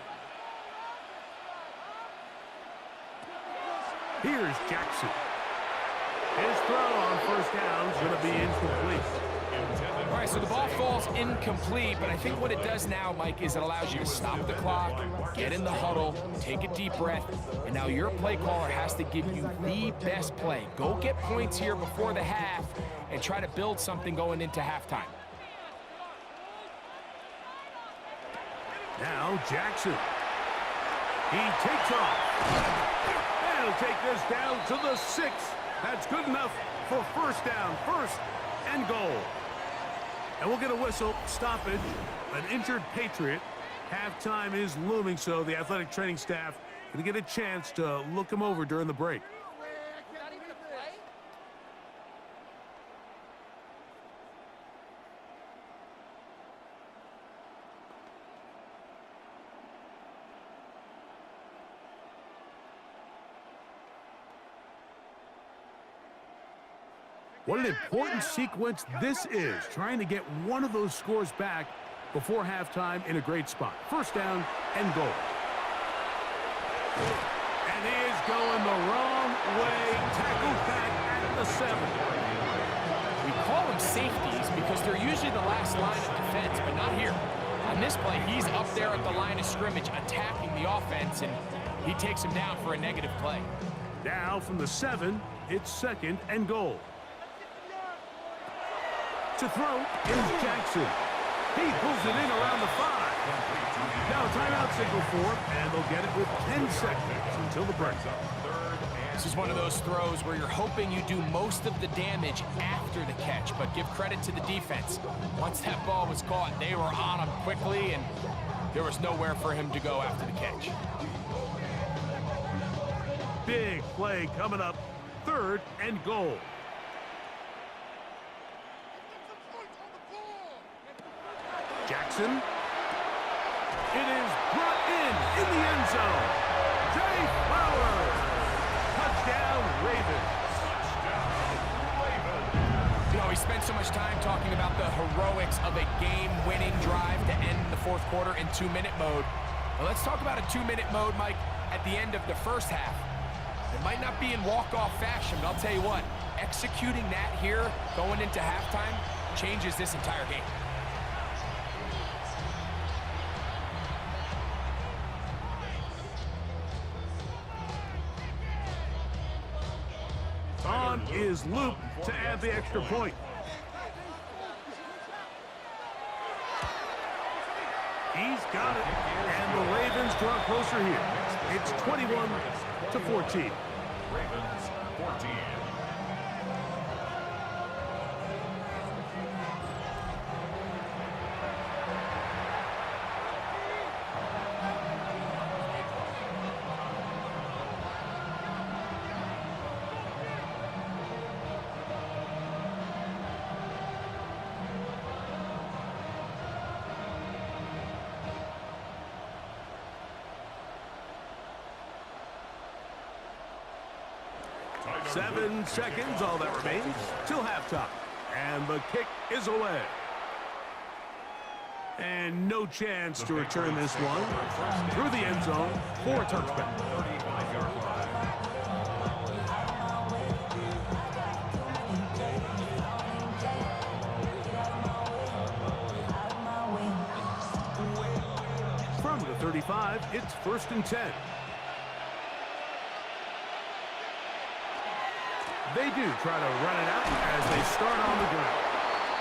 Speaker 2: Here's Jackson. His throw on first down is going to be incomplete.
Speaker 3: All right, so the ball falls incomplete, but I think what it does now, Mike, is it allows you to stop the clock, get in the huddle, take a deep breath, and now your play caller has to give you the best play. Go get points here before the half and try to build something going into halftime.
Speaker 2: Now Jackson. He takes off. And he'll take this down to the 6. That's good enough for first down, first and goal. And we'll get a whistle, stoppage, an injured Patriot. Halftime is looming, so the athletic training staff going to get a chance to look him over during the break. What an important sequence this is, trying to get one of those scores back before halftime in a great spot. First down and goal. And he is going the wrong way. Tackled back at the 7.
Speaker 3: We call them safeties because they're usually the last line of defense, but not here. On this play, he's up there at the line of scrimmage attacking the offense, and he takes him down for a negative play.
Speaker 2: Now from the 7, it's second and goal. To throw is Jackson. He pulls it in around the 5. Now a timeout signal for him, and they'll get it with 10 seconds until the break.
Speaker 3: This is one of those throws where you're hoping you do most of the damage after the catch, but give credit to the defense. Once that ball was caught, they were on him quickly, and there was nowhere for him to go after the catch.
Speaker 2: Big play coming up. Third and goal. Jackson. It is brought in the end zone. Jay Flowers. Touchdown, Ravens.
Speaker 3: You know, we spent so much time talking about the heroics of a game-winning drive to end the fourth quarter in 2-minute mode. Well, let's talk about a 2-minute mode, Mike, at the end of the first half. It might not be in walk-off fashion, but I'll tell you what, executing that here going into halftime changes this entire game.
Speaker 2: On is Luke to add the extra point. He's got it, and the Ravens draw closer here. It's 21-14.
Speaker 1: Ravens 14.
Speaker 2: 7 seconds, all that remains, till halftime. And the kick is away. And no chance to return this one through the end zone for a touchback.
Speaker 1: 35-yard line.
Speaker 2: From the 35, it's 1st and 10. They do try to run it out as they start on the ground.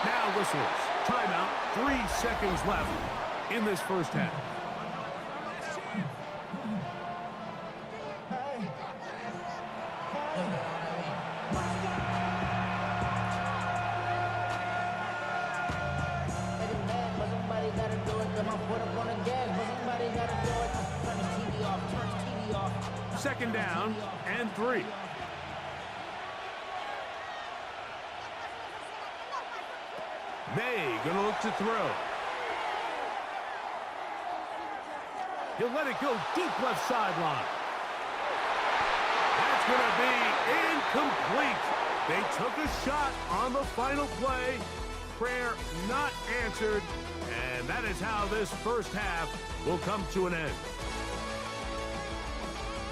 Speaker 2: Now whistles. Timeout. 3 seconds left in this first half. Second down and 3. May gonna look to throw. He'll let it go deep left sideline. That's gonna be incomplete. They took a shot on the final play. Prayer not answered. And that is how this first half will come to an end.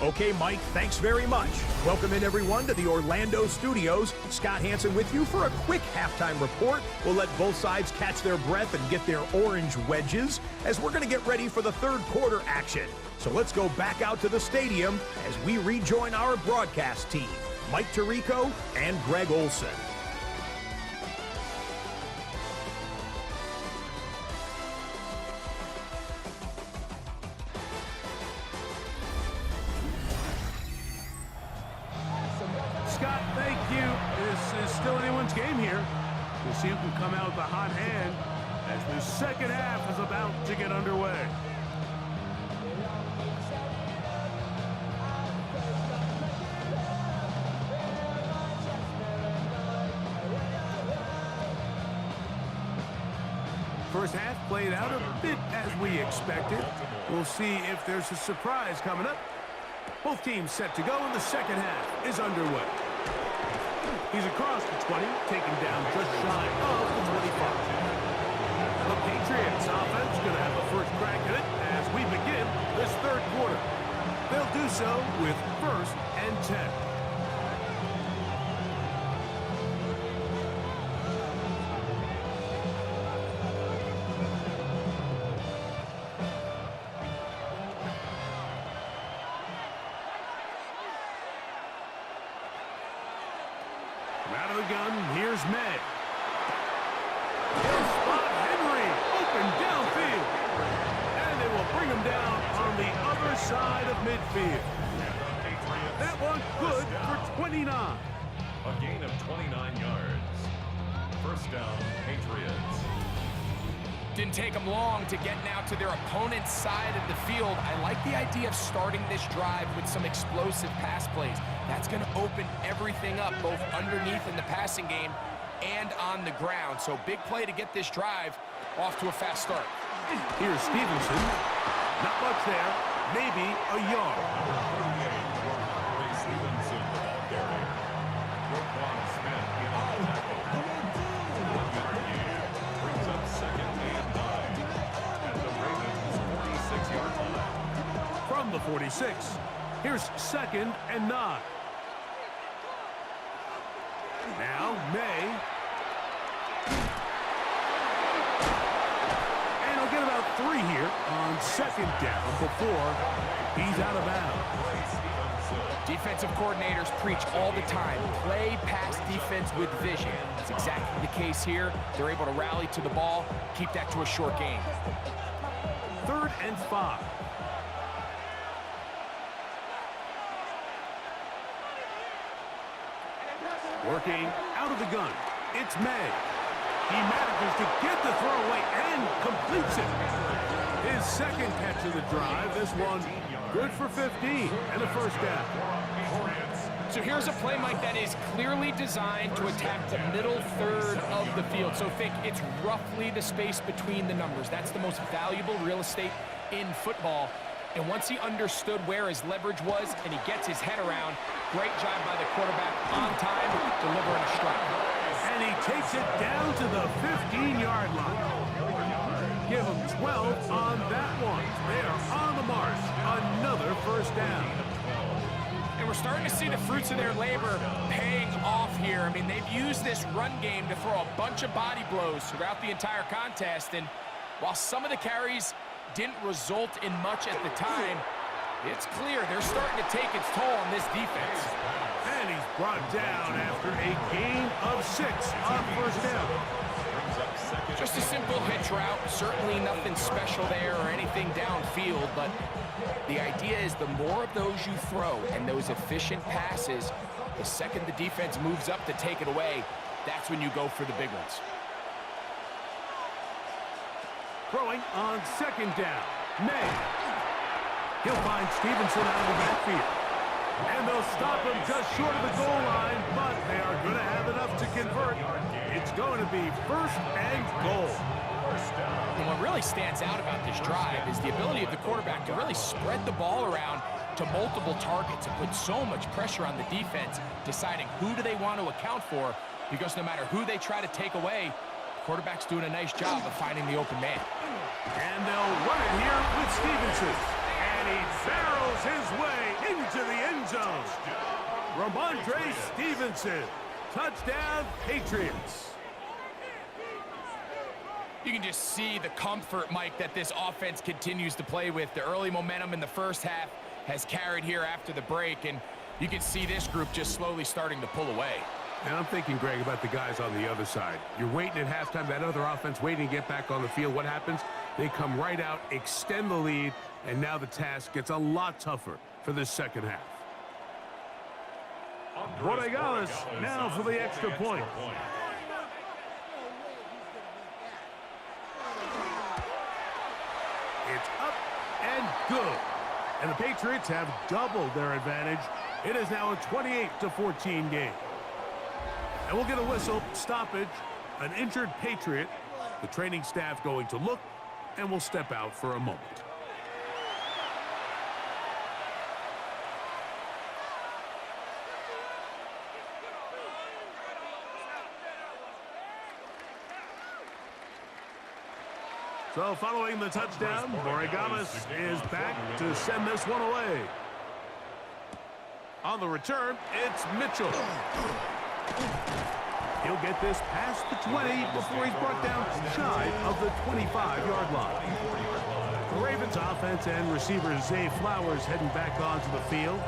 Speaker 5: Okay, Mike, thanks very much. Welcome in, everyone, to the Orlando studios. Scott Hansen with you for a quick halftime report. We'll let both sides catch their breath and get their orange wedges as we're going to get ready for the third quarter action. So let's go back out to the stadium as we rejoin our broadcast team, Mike Tirico and Greg Olson.
Speaker 2: Scott, thank you. This is still anyone's game here. We'll see who can come out with a hot hand as the second half is about to get underway. First half played out a bit as we expected. We'll see if there's a surprise coming up. Both teams set to go, and the second half is underway. He's across the 20, taken down just shy of the 25. The Patriots offense going to have a first crack at it as we begin this third quarter. They'll do so with 1st and 10. Out of the gun, here's May. He'll spot Henry, open downfield. And they will bring him down on the other side of midfield. That one good for 29.
Speaker 1: A gain of 29 yards. First down, Patriots.
Speaker 3: Didn't take them long to get now to their opponent's side of the field. I like the idea of starting this drive with some explosive pass plays. That's going to open everything up, both underneath in the passing game and on the ground. So big play to get this drive off to a fast start.
Speaker 2: Here's Stevenson. Not much there. Maybe a yard.
Speaker 1: Stevenson, the ball carrier. Roquan Smith in on the tackle. 1 yard gain. Brings up 2nd and 9 at the Ravens' 46-yard line.
Speaker 2: From the 46, here's 2nd and 9. Now, May. And he'll get about 3 here on 2nd down before he's out of bounds.
Speaker 3: Defensive coordinators preach all the time, play pass defense with vision. That's exactly the case here. They're able to rally to the ball, keep that to a short gain.
Speaker 2: 3rd and 5. Working out of the gun, it's May. He manages to get the throw away and completes it. His 2nd catch of the drive. This one good for 15 and a first down.
Speaker 3: So here's a play, Mike, that is clearly designed to attack the middle third of the field. So think it's roughly the space between the numbers. That's the most valuable real estate in football. And once he understood where his leverage was and he gets his head around, great job by the quarterback on time, delivering a strike.
Speaker 2: And he takes it down to the 15-yard line. Give him 12 on that one. They are on the march. Another first down.
Speaker 3: And we're starting to see the fruits of their labor paying off here. I mean, they've used this run game to throw a bunch of body blows throughout the entire contest. And while some of the carries didn't result in much at the time, it's clear they're starting to take its toll on this defense.
Speaker 2: And he's brought down after a gain of 6 on first down.
Speaker 3: Just a simple hitch route, certainly nothing special there or anything downfield, but the idea is the more of those you throw and those efficient passes, the second the defense moves up to take it away, that's when you go for the big ones.
Speaker 2: Throwing on second down. May. He'll find Stevenson out of the backfield. And they'll stop him just short of the goal line, but they are going to have enough to convert. It's going to be first and goal.
Speaker 3: And what really stands out about this drive is the ability of the quarterback to really spread the ball around to multiple targets and put so much pressure on the defense, deciding who do they want to account for, because no matter who they try to take away, the quarterback's doing a nice job of finding the open man.
Speaker 2: And they'll run it here with Stevenson. And he barrels his way into the end zone. Ramondre Stevenson. Touchdown, Patriots.
Speaker 3: You can just see the comfort, Mike, that this offense continues to play with. The early momentum in the first half has carried here after the break, and you can see this group just slowly starting to pull away.
Speaker 2: And I'm thinking, Greg, about the guys on the other side. You're waiting at halftime, that other offense waiting to get back on the field. What happens? They come right out, extend the lead, and now the task gets a lot tougher for this second half. Borregales now for the extra point. It's up and good. And the Patriots have doubled their advantage. It is now a 28-14 game. And we'll get a whistle, stoppage, an injured Patriot. The training staff going to look, and we'll step out for a moment. So following the touchdown, Borregales is back to send this one away. On the return, it's Mitchell. He'll get this past the 20 before he's brought down shy of the 25-yard line. The Ravens offense and receiver Zay Flowers heading back onto the field.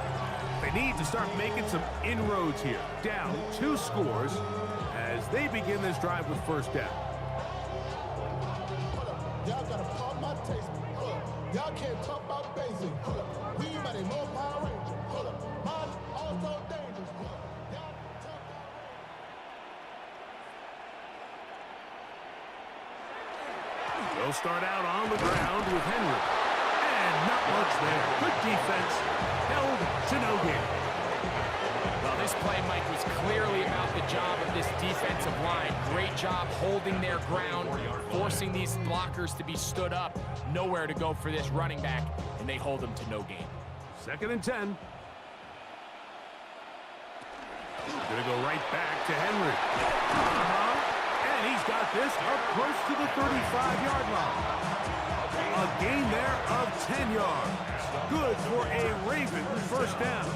Speaker 2: They need to start making some inroads here. Down 2 scores as they begin this drive with first down.
Speaker 6: Y'all gotta pump my taste. Y'all can't talk about basic. We might a more Power Ranger. Mine also dangerous.
Speaker 2: They'll start out on the ground with Henry. And not much there. Good defense. Held to no gain.
Speaker 3: Well, this play, Mike, was clearly about the job of this defensive line. Great job holding their ground, forcing these blockers to be stood up. Nowhere to go for this running back, and they hold them to no gain.
Speaker 2: 2nd and 10. Gonna go right back to Henry. And he's got this up close to the 35-yard line. A gain there of 10 yards. Good for a Raven first down.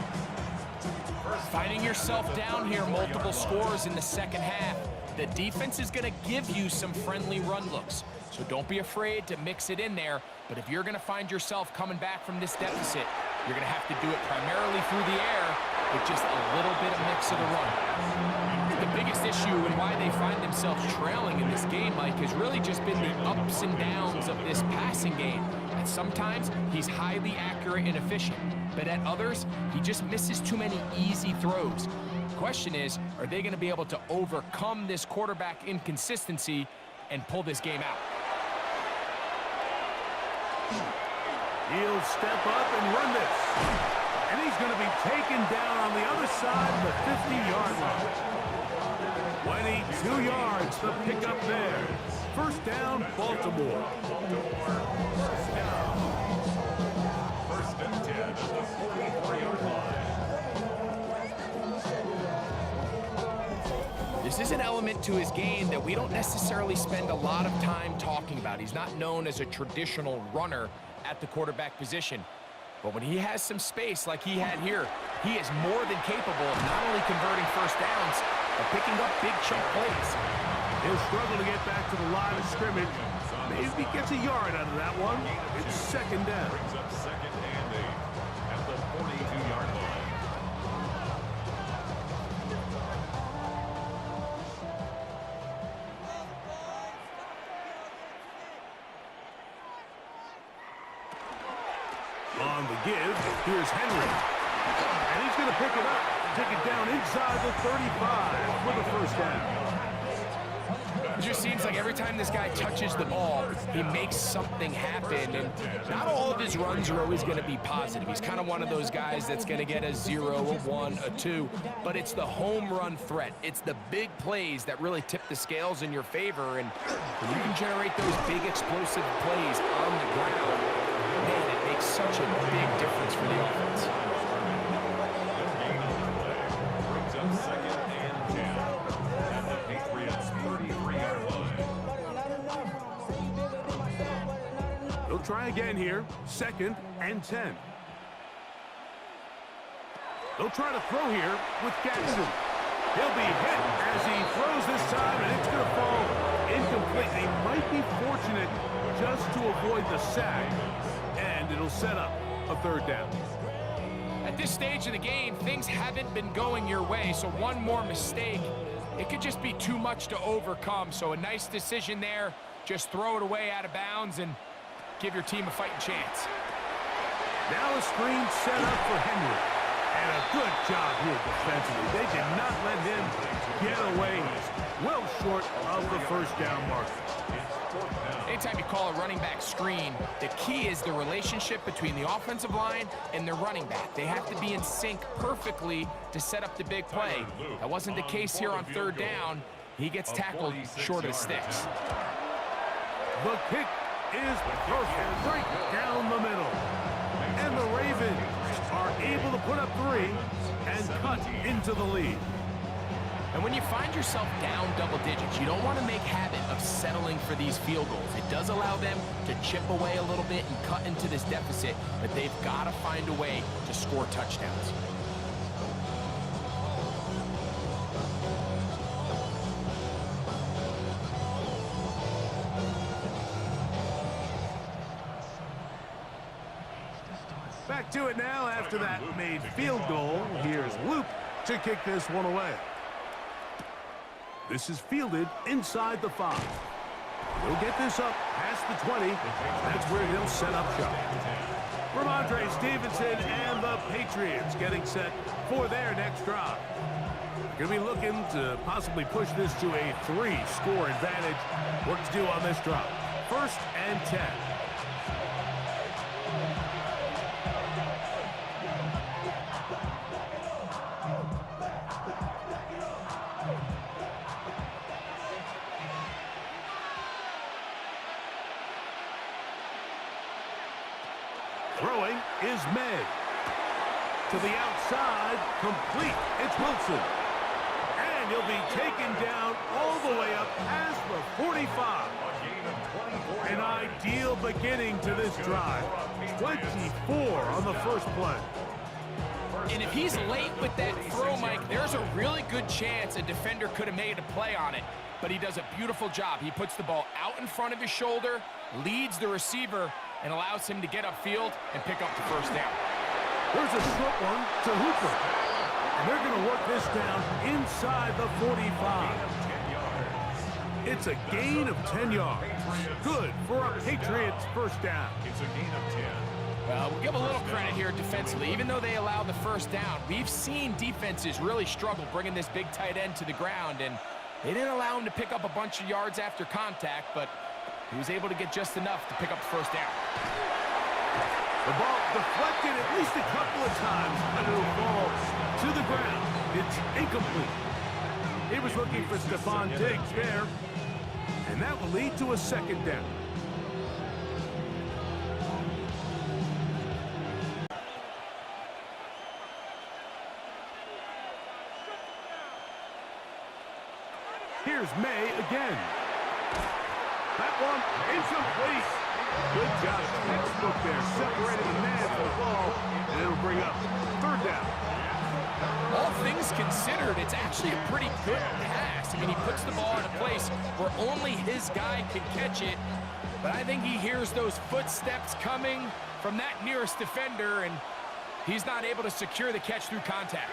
Speaker 3: Finding yourself down here, multiple scores in the second half. The defense is going to give you some friendly run looks, so don't be afraid to mix it in there. But if you're going to find yourself coming back from this deficit, you're going to have to do it primarily through the air with just a little bit of mix of the run. The biggest issue and why they find themselves trailing in this game, Mike, has really just been the ups and downs of this passing game. And sometimes he's highly accurate and efficient, but at others, he just misses too many easy throws. The question is, are they going to be able to overcome this quarterback inconsistency and pull this game out?
Speaker 2: He'll step up and run this. And he's going to be taken down on the other side of the 50-yard line. 22 yards, the pickup there. First down, Baltimore.
Speaker 3: This is an element to his game that we don't necessarily spend a lot of time talking about. He's not known as a traditional runner at the quarterback position. But when he has some space like he had here, he is more than capable of not only converting first downs, but picking up big chunk plays.
Speaker 2: He'll struggle to get back to the line of scrimmage. Maybe gets a yard out of that one. It's second down.
Speaker 1: Brings up second and 8 at the 42-yard line.
Speaker 2: On the give, here's Henry. And he's going to pick it up. Take it down inside the 35 for the first down.
Speaker 3: It just seems like every time this guy touches the ball, he makes something happen. And not all of his runs are always going to be positive. He's kind of one of those guys that's going to get a 0, a 1, a 2. But it's the home run threat. It's the big plays that really tip the scales in your favor. And when you can generate those big explosive plays on the ground, man, it makes such a big difference for the offense.
Speaker 1: Brings up second and 10 at the Patriots 33-yard line.
Speaker 2: He'll try again here. Second and 10. They'll try to throw here with Jackson. He'll be hit as he throws this time, and it's going to fall incomplete. They might be fortunate just to avoid the sack, and it'll set up a third down.
Speaker 3: At this stage of the game, things haven't been going your way, so one more mistake, it could just be too much to overcome. So a nice decision there. Just throw it away out of bounds and give your team a fighting chance.
Speaker 2: Now a screen set up for Henry. And a good job here defensively. They did not let him get away. Well short of the first down marker.
Speaker 3: Anytime you call a running back screen, the key is the relationship between the offensive line and the running back. They have to be in sync perfectly to set up the big play. That wasn't the case here on third down. He gets tackled short of the sticks.
Speaker 2: The kick is perfect, right down the middle. And the Ravens are able to put up 3 and cut into the lead.
Speaker 3: And when you find yourself down double digits, you don't want to make habit of settling for these field goals. It does allow them to chip away a little bit and cut into this deficit, but they've got to find a way to score touchdowns.
Speaker 2: Back to it now after that made field goal. Here's Luke to kick this one away. This is fielded inside the 5. He'll get this up past the 20. That's where he'll set up shop. Ramondre Stevenson and the Patriots getting set for their next drive. Going to be looking to possibly push this to a 3-score advantage. Work to do on this drive. First and 10. Throwing is May. To the outside, complete. It's Wilson. And he'll be taken down all the way up past the 45. An ideal beginning to this drive. 24 on the first play.
Speaker 3: And if he's late with that throw, Mike, there's a really good chance a defender could have made a play on it. But he does a beautiful job. He puts the ball out in front of his shoulder, leads the receiver, and allows him to get upfield and pick up the first down.
Speaker 2: There's a short one to Hooper. And they're going to work this down inside the 45. It's a gain of 10 yards. Good for a Patriots first down.
Speaker 1: It's a gain of 10.
Speaker 3: We'll give a little credit here defensively. Even though they allowed the first down, we've seen defenses really struggle bringing this big tight end to the ground, and they didn't allow him to pick up a bunch of yards after contact, but he was able to get just enough to pick up the first down.
Speaker 2: The ball deflected at least a couple of times, and it'll fall to the ground. It's incomplete. He was looking for Stephon Diggs there, and that will lead to a second down. Here's May again. That one incomplete. Good job. Textbook there, separating the man from the ball, and it'll bring up third down.
Speaker 3: All things considered, it's actually a pretty good pass. I mean, he puts the ball in a place where only his guy can catch it, but I think he hears those footsteps coming from that nearest defender, and he's not able to secure the catch through contact.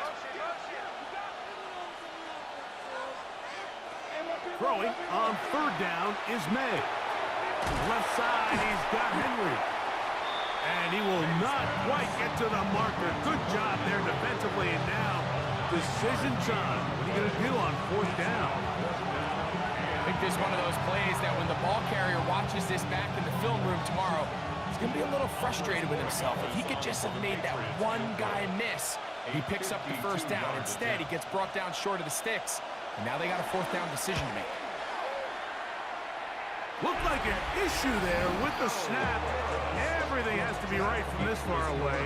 Speaker 2: Throwing on third down is May. Left side, he's got Henry. And he will not quite get to the marker. Good job there defensively, and now decision time. What are you going to do on fourth down?
Speaker 3: I think this is one of those plays that when the ball carrier watches this back in the film room tomorrow, he's going to be a little frustrated with himself. If he could just have made that one guy miss, he picks up the first down. Instead, he gets brought down short of the sticks, and now they got a fourth down decision to make.
Speaker 2: Looked like an issue there with the snap. Everything has to be right from this far away.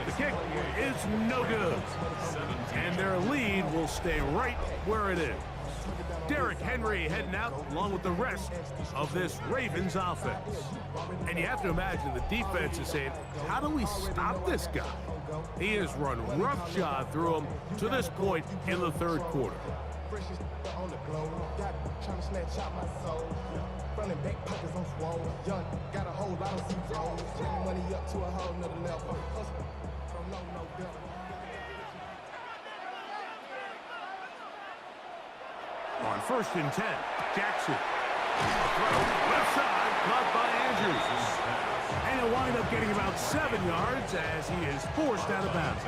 Speaker 2: The kick is no good. And their lead will stay right where it is. Derrick Henry heading out along with the rest of this Ravens offense. And you have to imagine the defense is saying, how do we stop this guy? He has run roughshod through him to this point in the third quarter.
Speaker 6: Running back pockets on swole, young, got a whole lot of C-toes, turning money up to a whole nother level. From no devil.
Speaker 2: On 1st and 10, Jackson. Left side, caught by Andrews. And he'll wind up getting about 7 yards as he is forced out of bounds.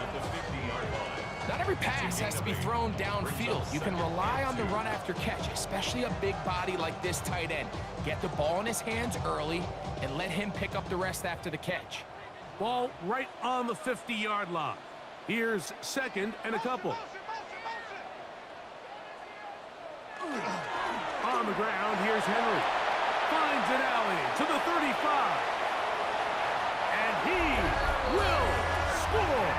Speaker 3: Not every pass has to be thrown downfield. You can rely on the run after catch, especially a big body like this tight end. Get the ball in his hands early and let him pick up the rest after the catch.
Speaker 2: Ball right on the 50-yard line. Here's 2nd and a couple. On the ground, here's Henry. Finds an alley to the 35. And he will score.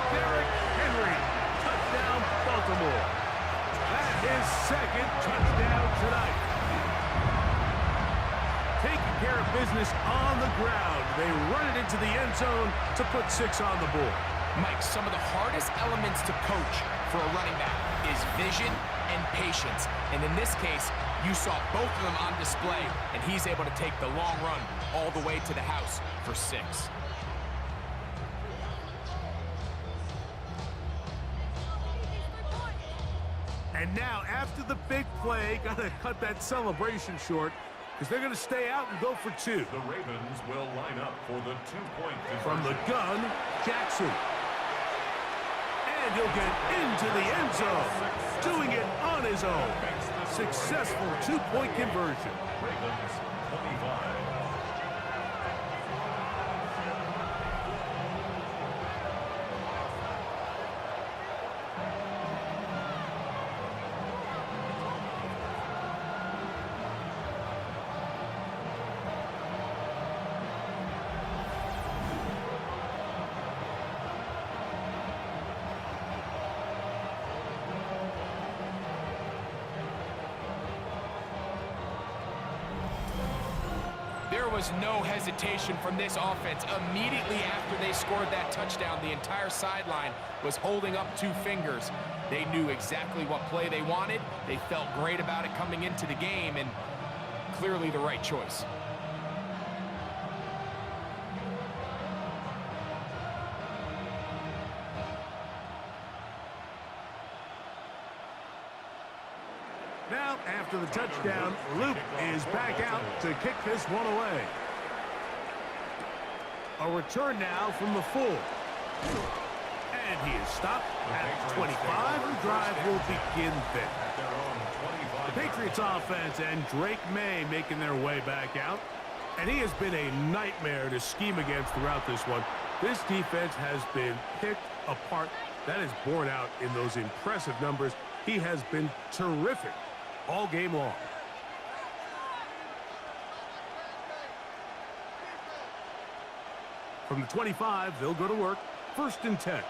Speaker 2: Derrick Henry, touchdown Baltimore. That is 2nd touchdown tonight. Taking care of business on the ground. They run it into the end zone to put 6 on the board.
Speaker 3: Mike, some of the hardest elements to coach for a running back is vision and patience. And in this case, you saw both of them on display, and he's able to take the long run all the way to the house for 6.
Speaker 2: And now, after the big play, got to cut that celebration short because they're going to stay out and go for 2.
Speaker 1: The Ravens will line up for the 2-point
Speaker 2: From the gun, Jackson. And he'll get into the end zone, doing it on his own. Successful 2-point conversion.
Speaker 1: Ravens 25.
Speaker 3: There was no hesitation from this offense. Immediately after they scored that touchdown, the entire sideline was holding up 2 fingers. They knew exactly what play they wanted. They felt great about it coming into the game, and clearly the right choice.
Speaker 2: Now, after the touchdown, Luke is back out to kick this one away. A return now from the 4. And he is stopped at 25. The drive will begin there. The Patriots offense and Drake May making their way back out. And he has been a nightmare to scheme against throughout this one. This defense has been picked apart. That is borne out in those impressive numbers. He has been terrific all game long. From the 25, they'll go to work. 1st and 10.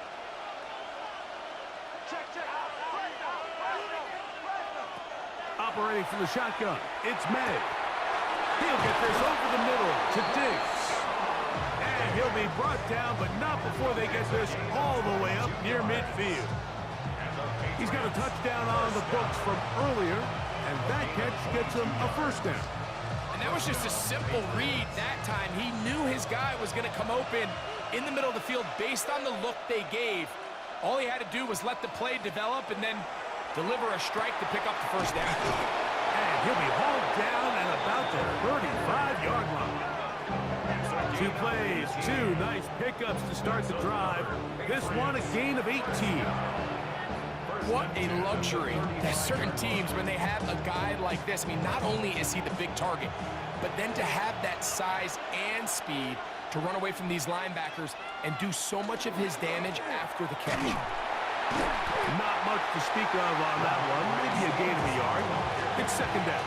Speaker 2: Operating from the shotgun, it's May. He'll get this over the middle to Diggs. And he'll be brought down, but not before they get this all the way up near midfield. He's got a touchdown on the books from earlier, and that catch gets him a first down.
Speaker 3: And that was just a simple read that time. He knew his guy was going to come open in the middle of the field based on the look they gave. All he had to do was let the play develop and then deliver a strike to pick up the first down.
Speaker 2: And he'll be hauled down at about the 35-yard line. 2 plays, 2 nice pickups to start the drive. This one a gain of 18.
Speaker 3: What a luxury that certain teams, when they have a guy like this, I mean, not only is he the big target, but then to have that size and speed to run away from these linebackers and do so much of his damage after the catch.
Speaker 2: Not much to speak of on that one. Maybe a gain of a yard. It's second down.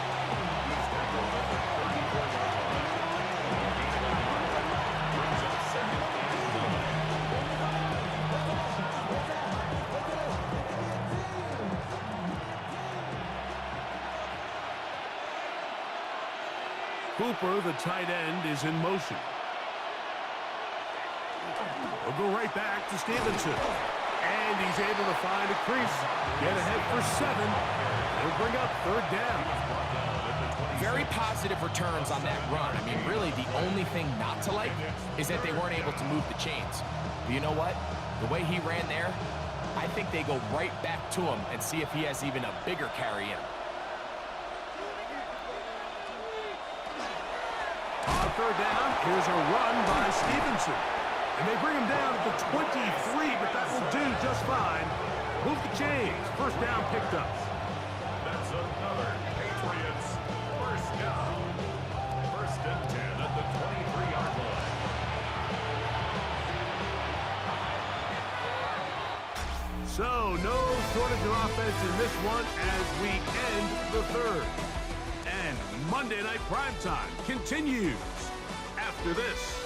Speaker 2: Cooper, the tight end, is in motion. We'll go right back to Stevenson. And he's able to find a crease. Get ahead for 7. He'll bring up third down.
Speaker 3: Very positive returns on that run. I mean, really, the only thing not to like is that they weren't able to move the chains. But you know what? The way he ran there, I think they go right back to him and see if he has even a bigger carry in him.
Speaker 2: On third down, here's a run by Stevenson. And they bring him down at the 23, but that will do just fine. Move the chains. First down picked up.
Speaker 1: That's another Patriots first down. First and 10 at the 23-yard line.
Speaker 2: So, no shortage of offense in this one as we end the third. And Monday Night Primetime continues after this.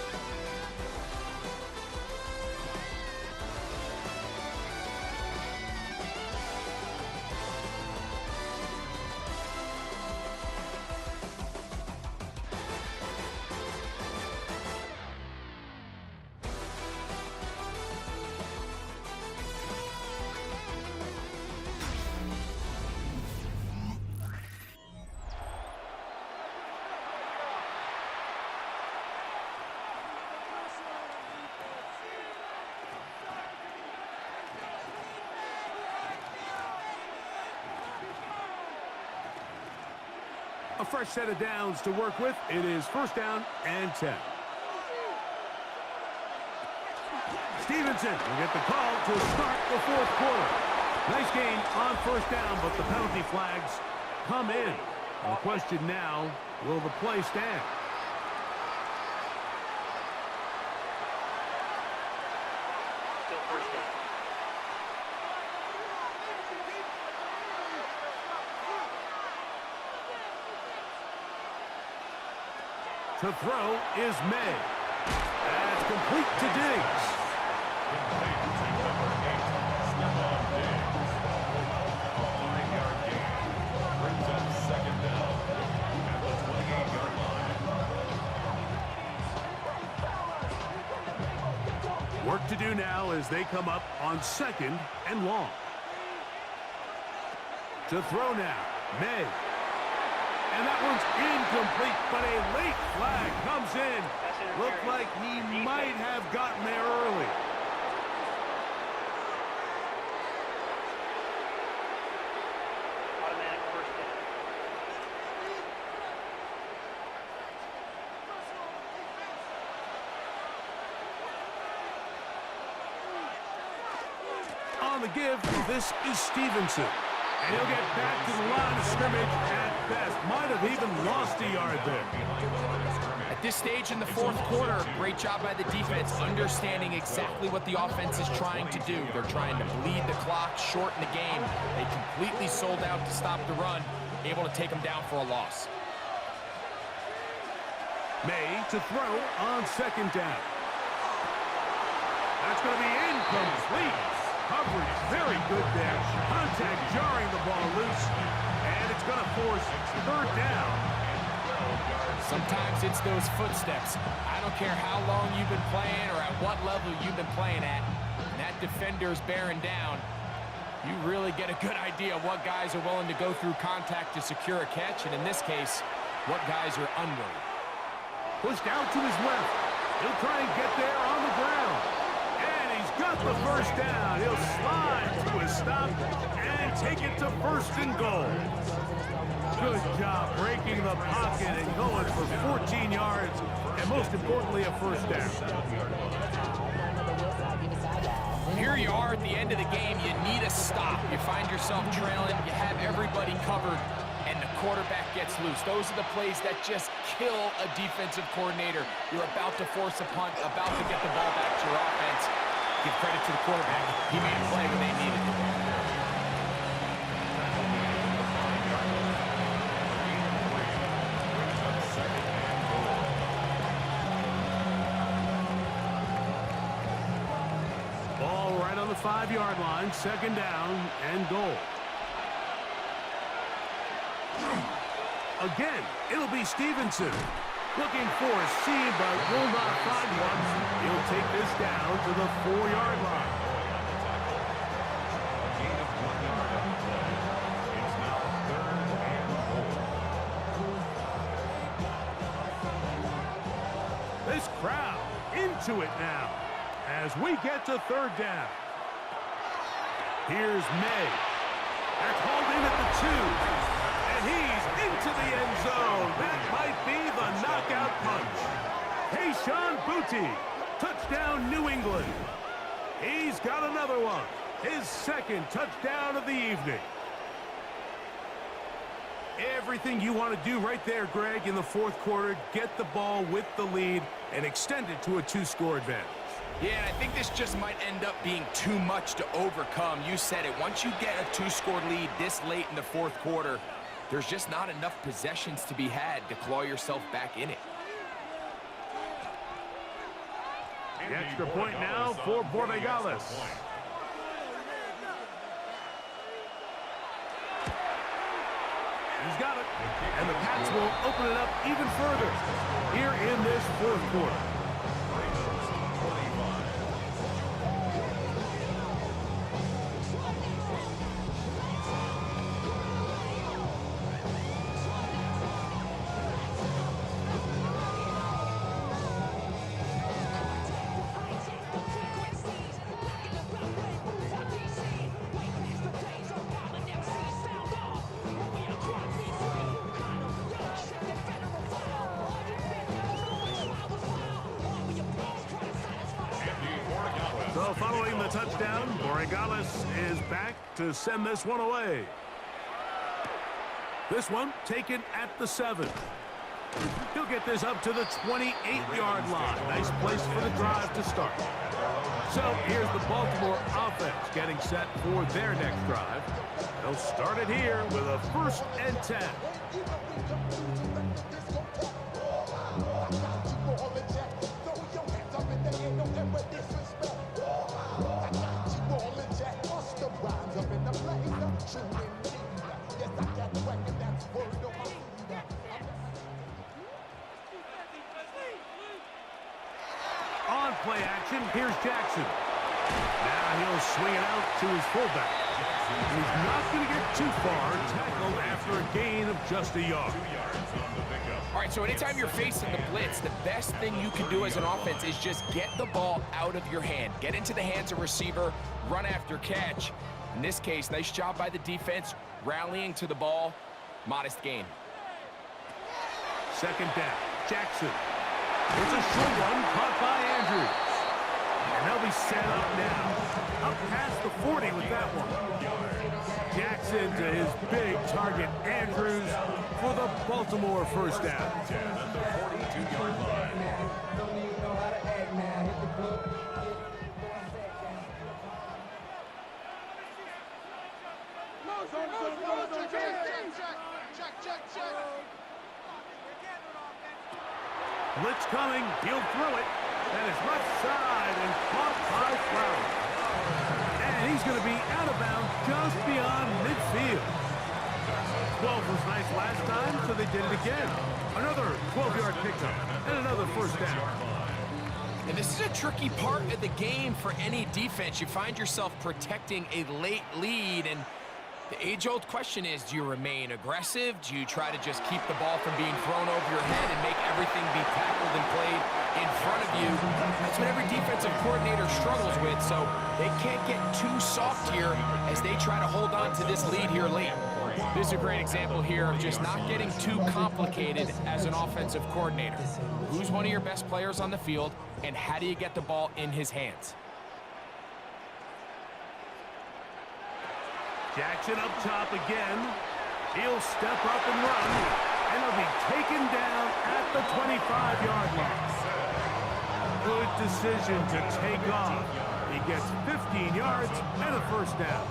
Speaker 2: A fresh set of downs to work with. It is first down and 10. Stevenson will get the call to start the fourth quarter. Nice gain on first down, but the penalty flags come in. And the question now, will the play stand?
Speaker 4: Still first down.
Speaker 2: To throw is May. That's complete to Diggs.
Speaker 1: Complete to number 8, Stephon Diggs. A 5-yard gain brings up second down at the 28-yard line.
Speaker 2: Work to do now as they come up on second and long. To throw now, May. And that one's incomplete, but a late flag comes in. Looked like he might have gotten there early.
Speaker 4: Automatic first down.
Speaker 2: On the give, this is Stevenson. And he'll get back to the line of scrimmage at best. Might have even lost a yard there.
Speaker 3: At this stage in the fourth quarter, great job by the defense, understanding exactly what the offense is trying to do. They're trying to bleed the clock, shorten the game. They completely sold out to stop the run, able to take them down for a loss.
Speaker 2: May to throw on second down. That's going to be incomplete. Coverage very good there. Contact jarring the ball loose. And it's going to force third down.
Speaker 3: Sometimes it's those footsteps. I don't care how long you've been playing or at what level you've been playing at. And that defender's bearing down. You really get a good idea of what guys are willing to go through contact to secure a catch. And in this case, what guys are unwilling.
Speaker 2: Pushed out to his left. He'll try and get there on the ground. And he's got the first down. He'll slide to a stop and take it to 1st and goal. Good job breaking the pocket and going for 14 yards. And most importantly, a first down.
Speaker 3: Here you are at the end of the game. You need a stop. You find yourself trailing. You have everybody covered. And the quarterback gets loose. Those are the plays that just kill a defensive coordinator. You're about to force a punt, about to get the ball back to your offense. Give credit to the quarterback. He made a play when they needed it.
Speaker 2: Ball right on the 5-yard line. 2nd down and goal. Again, it'll be Stevenson. Looking for a seam, but will not find one. He'll take this down to the 4-yard line.
Speaker 1: Gain of 1 yard on the play. It's now 3rd and goal.
Speaker 2: This crowd into it now as we get to 3rd down. Here's May. They're called in at the 2. And he's into the end zone. That might be the knockout punch. Kayshon Boutte. Touchdown, New England. He's got another one. His 2nd touchdown of the evening. Everything you want to do right there, Greg, in the 4th quarter. Get the ball with the lead and extend it to a 2-score advantage.
Speaker 3: Yeah, and I think this just might end up being too much to overcome. You said it. Once you get a 2-score lead this late in the 4th quarter, there's just not enough possessions to be had to claw yourself back in it.
Speaker 2: The extra point now for Borregales. He's got it. And the Pats will open it up even further here in this 4th quarter. So following the touchdown, Borregales is back to send this one away. This one taken at the 7. He'll get this up to the 28-yard line. Nice place for the drive to start. So here's the Baltimore offense getting set for their next drive. They'll start it here with a 1st and 10. On play action, here's Jackson. Now he'll swing it out to his fullback. He's not going to get too far, tackled after a gain of just a yard.
Speaker 3: All right, so anytime you're facing the blitz, the best thing you can do as an offense is just get the ball out of your hand. Get into the hands of receiver, run after catch. In this case, nice job by the defense, rallying to the ball. Modest gain.
Speaker 2: 2nd down, Jackson. It's a short one caught by Andrews. And they'll be set up now. Up past the 40 with that one. Jackson to his big target, Andrews, for the Baltimore 1st down.
Speaker 1: At the 42-yard line.
Speaker 2: Blitz coming. He'll throw it. That is left side and caught by Flowers. And he's going to be out of bounds just beyond midfield. 12 was nice last time, so they did it again. Another 12-yard pickup and another first down.
Speaker 3: And this is a tricky part of the game for any defense. You find yourself protecting a late lead, and the age-old question is, do you remain aggressive? Do you try to just keep the ball from being thrown over your head and make everything be tackled and played in front of you? That's what every defensive coordinator struggles with, so they can't get too soft here as they try to hold on to this lead here late. This is a great example here of just not getting too complicated as an offensive coordinator. Who's one of your best players on the field, and how do you get the ball in his hands?
Speaker 2: Jackson up top again. He'll step up and run, and he'll be taken down at the 25-yard line. Good decision to take off. He gets 15 yards and a first down.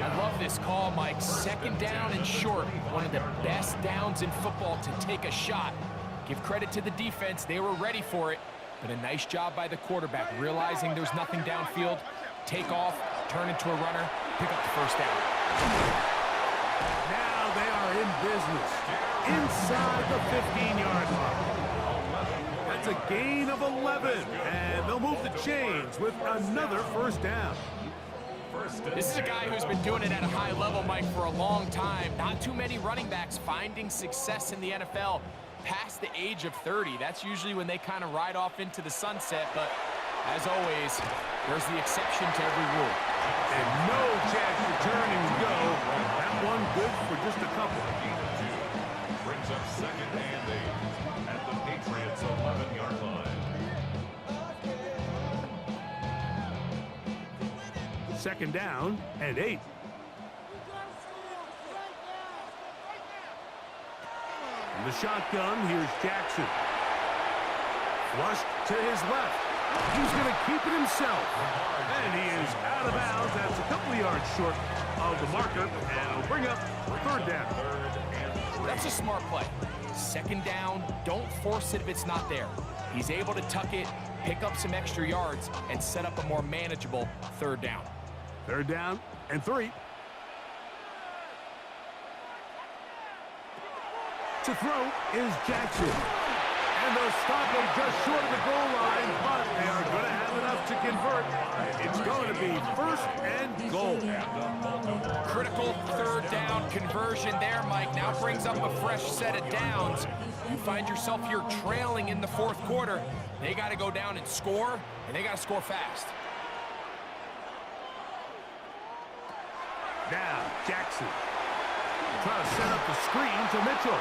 Speaker 3: I love this call, Mike. Second down and short. One of the best downs in football to take a shot. Give credit to the defense. They were ready for it. But a nice job by the quarterback, realizing there's nothing downfield. Take off, turn into a runner, pick up the first down.
Speaker 2: Now they are in business inside the 15-yard line. That's a gain of 11, and they'll move the chains with another first down.
Speaker 3: This is a guy who's been doing it at a high level, Mike, for a long time. Not too many running backs finding success in the NFL past the age of 30. That's usually when they kind of ride off into the sunset, but as always, there's the exception to every rule.
Speaker 2: And no chance to turn and go. That one good for just a couple.
Speaker 1: Brings up second and 8 at the Patriots' 11-yard line.
Speaker 2: Second down and 8. In the shotgun, here's Jackson. Flushed to his left. He's going to keep it himself. And he is out of bounds. That's a couple of yards short of the marker. And it'll bring up third down.
Speaker 3: That's a smart play. Second down, don't force it if it's not there. He's able to tuck it, pick up some extra yards, and set up a more manageable third down.
Speaker 2: Third down and 3. To throw is Jackson. And they'll stop him just short of the goal line, but they are going to have enough to convert. It's going to be first and goal.
Speaker 3: Critical third down conversion there, Mike. Now brings up a fresh set of downs. You find yourself here trailing in the fourth quarter. They got to go down and score, and they got to score fast.
Speaker 2: Now, Jackson trying to set up the screen to Mitchell.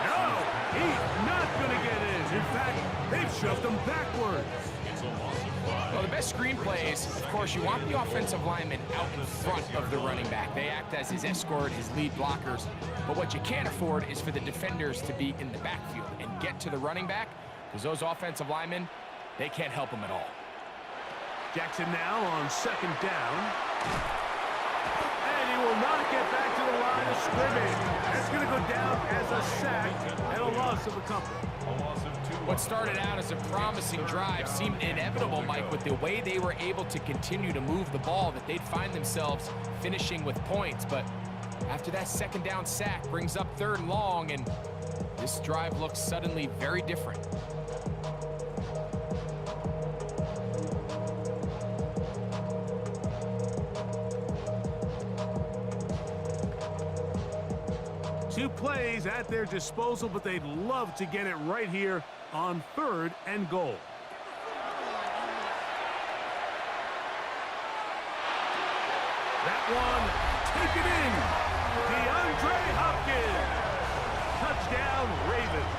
Speaker 2: No, he's not going to get in. In fact, they've shoved him backwards.
Speaker 3: Well, the best screen plays, of course, you want the offensive lineman out in front of the running back. They act as his escort, his lead blockers. But what you can't afford is for the defenders to be in the backfield and get to the running back, because those offensive linemen, they can't help him at all.
Speaker 2: Jackson now on second down. Will not get back to the line of scrimmage. That's going to go down as a sack and a loss of a couple.
Speaker 3: What started out as a promising drive seemed inevitable, Mike, with the way they were able to continue to move the ball, that they'd find themselves finishing with points. But after that second down sack brings up third and long, and this drive looks suddenly very different.
Speaker 2: Two plays at their disposal, but they'd love to get it right here on third and goal. That one, take it in. DeAndre Hopkins. Touchdown, Ravens.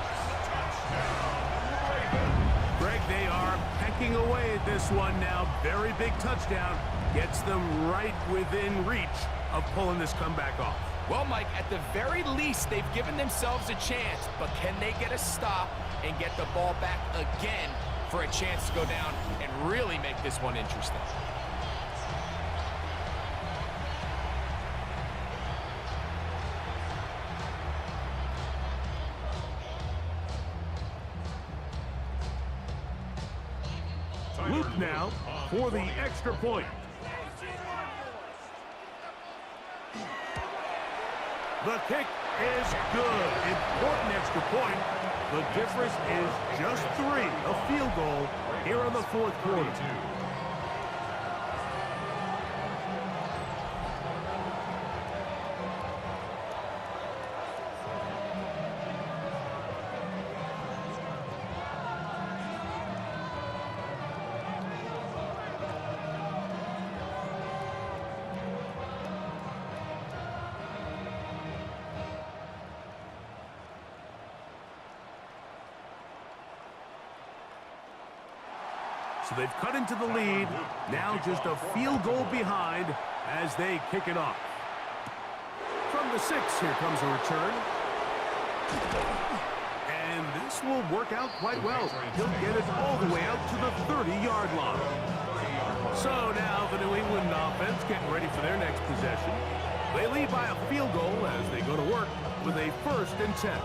Speaker 2: Greg, they are pecking away at this one now. Very big touchdown. Gets them right within reach of pulling this comeback off.
Speaker 3: Well, Mike, at the very least, they've given themselves a chance, but can they get a stop and get the ball back again for a chance to go down and really make this one interesting?
Speaker 2: Luke now for the extra point. The kick is good. Important extra point. The difference is just 3. A field goal here in the fourth quarter. So they've cut into the lead. Now just a field goal behind as they kick it off. From the 6, here comes a return. And this will work out quite well. He'll get it all the way out to the 30-yard line. So now the New England offense getting ready for their next possession. They lead by a field goal as they go to work with a 1st and 10.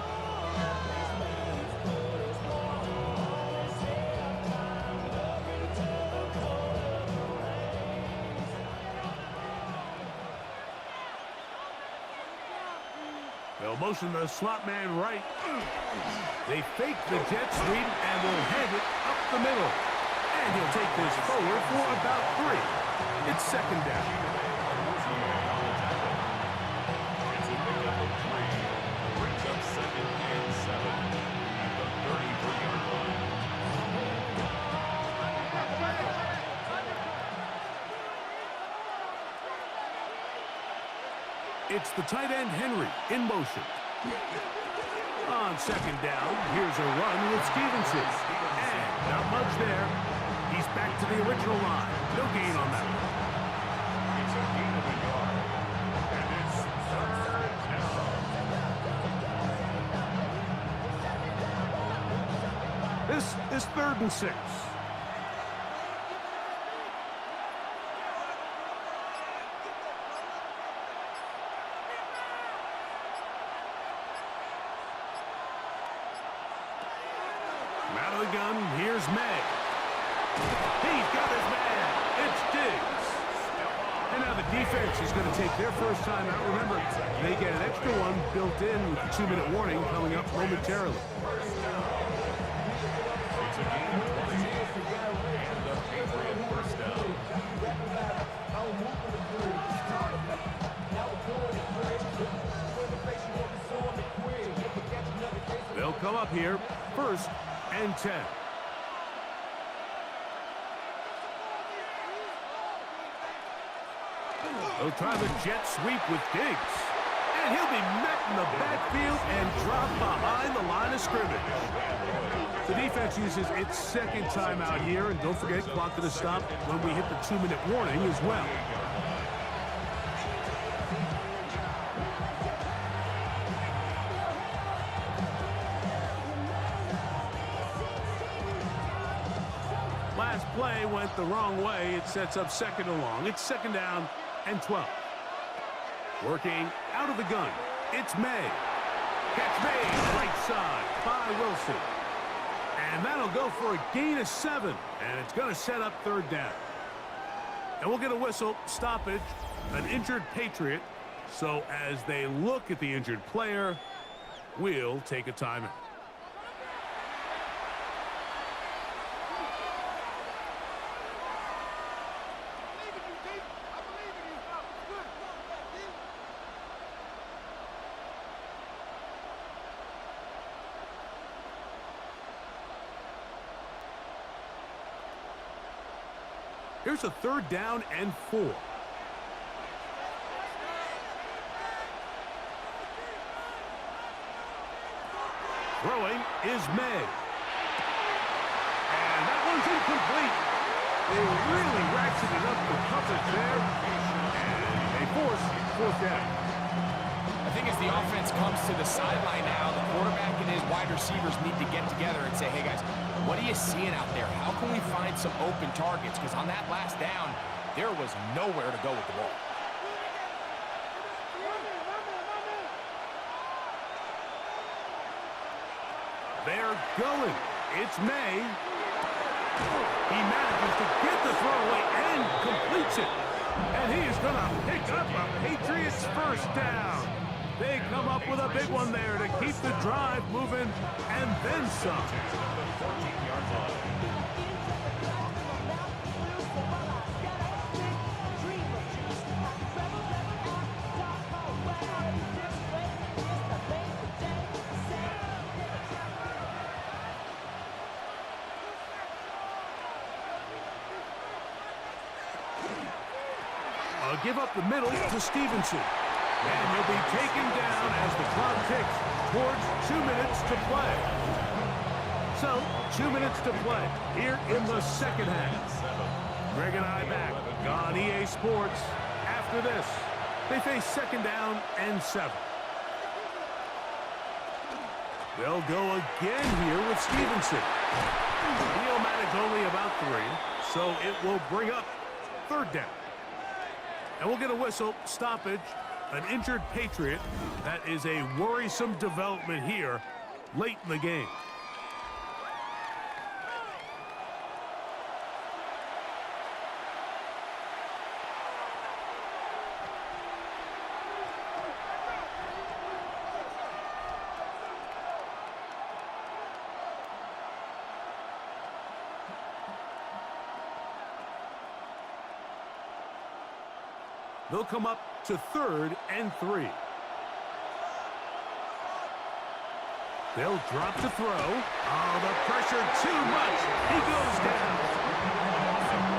Speaker 2: They'll motion the slot man right. They fake the jet sweep and will hand it up the middle. And he'll take this forward for about 3. It's 2nd down.
Speaker 1: It's a pickup of 3. Brings up 2nd and 7 at the 33-yard line.
Speaker 2: It's the tight end Henry in motion. On 2nd down, here's a run with Stevenson. And not much there. He's back to the original line. No gain on that.
Speaker 1: It's a gain of a yard. And it's 3rd down.
Speaker 2: This is 3rd and 6. Out of the gun, here's May. He's got his man. It's Diggs. And now the defense is going to take their first time out. Remember, they get an extra one built in with the 2-minute warning coming up momentarily.
Speaker 1: It's a gain of 20. And a Patriot 1st down.
Speaker 2: They'll come up here, 1st and 10. They'll try the jet sweep with Diggs. And he'll be met in the backfield and dropped behind the line of scrimmage. The defense uses its 2nd timeout here, and don't forget, clock to stop when we hit the 2-minute warning as well. Last play went the wrong way. It sets up 2nd and long. It's 2nd down and 12. Working out of the gun. It's May. Catch made right side by Wilson. And that'll go for a gain of 7. And it's going to set up 3rd down. And we'll get a whistle, stoppage, an injured Patriot. So as they look at the injured player, we'll take a timeout. Here's a 3rd down and 4. Throwing is May. And that one's incomplete. They really ratcheted up the coverage there. And they force 4th down.
Speaker 3: I think as the offense comes to the sideline now, the quarterback and his wide receivers need to get together and say, hey, guys, what are you seeing out there? How can we find some open targets? Because on that last down, there was nowhere to go with the ball.
Speaker 2: They're going. It's May. He manages to get the throwaway and completes it. And he is going to pick up a Patriots 1st down. They come up with a big one there to keep the drive moving, and then some.
Speaker 1: At the 14-yard line.
Speaker 2: Give up the middle to Stevenson. And he'll be taken down as the clock ticks towards 2 minutes to play. So, 2 minutes to play here in the second half. Greg and I back on EA Sports. After this, they face second down and 7. They'll go again here with Stevenson. Neomatic only about 3, so it will bring up third down. And we'll get a whistle, stoppage, an injured Patriot. That is a worrisome development here late in the game. They'll come up to 3rd and 3. They'll drop to throw. Oh, the pressure too much. He goes down.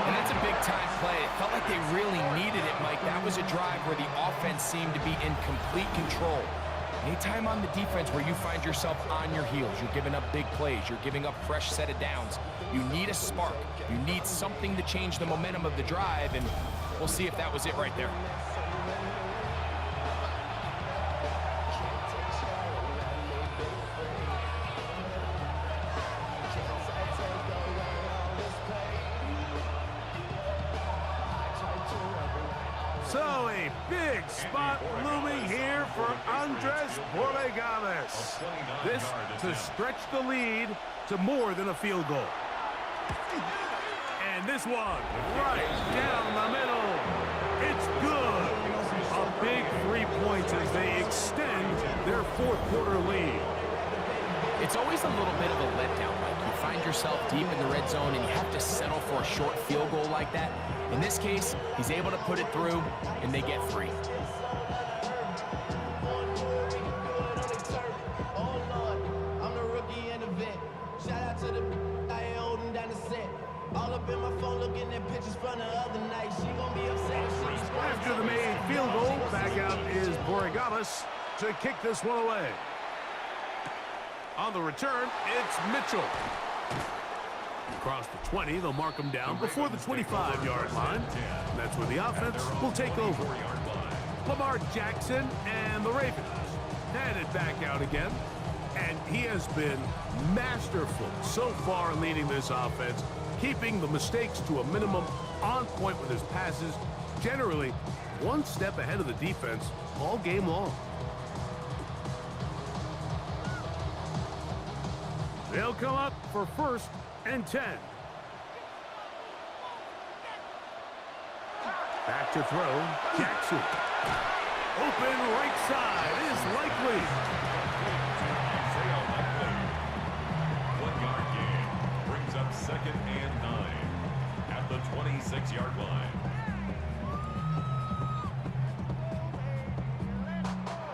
Speaker 3: And that's a big-time play. It felt like they really needed it, Mike. That was a drive where the offense seemed to be in complete control. Anytime on the defense where you find yourself on your heels, you're giving up big plays, you're giving up fresh set of downs, you need a spark. You need something to change the momentum of the drive, and we'll see if that was it right there.
Speaker 2: So a big spot looming here for Andres Borregales. This to stretch the lead to more than a field goal. And this one right down the middle. It's good. A big 3 points as they extend their fourth quarter lead.
Speaker 3: It's always a little bit of a letdown. Like you find yourself deep in the red zone and you have to settle for a short field goal like that. In this case, he's able to put it through, and they get 3.
Speaker 2: After the made field goal, back out is Borregales to kick this one away. On the return, it's Mitchell. Across the 20, they'll mark him down before the 25-yard line. That's where the offense will take over. Lamar Jackson and the Ravens headed back out again. And he has been masterful so far in leading this offense, keeping the mistakes to a minimum, on point with his passes, generally one step ahead of the defense all game long. They'll come up for 1st and 10. Back to throw, Jackson. Open right side is likely.
Speaker 1: 1 yard gain brings up 2nd and 9 at the 26-yard line.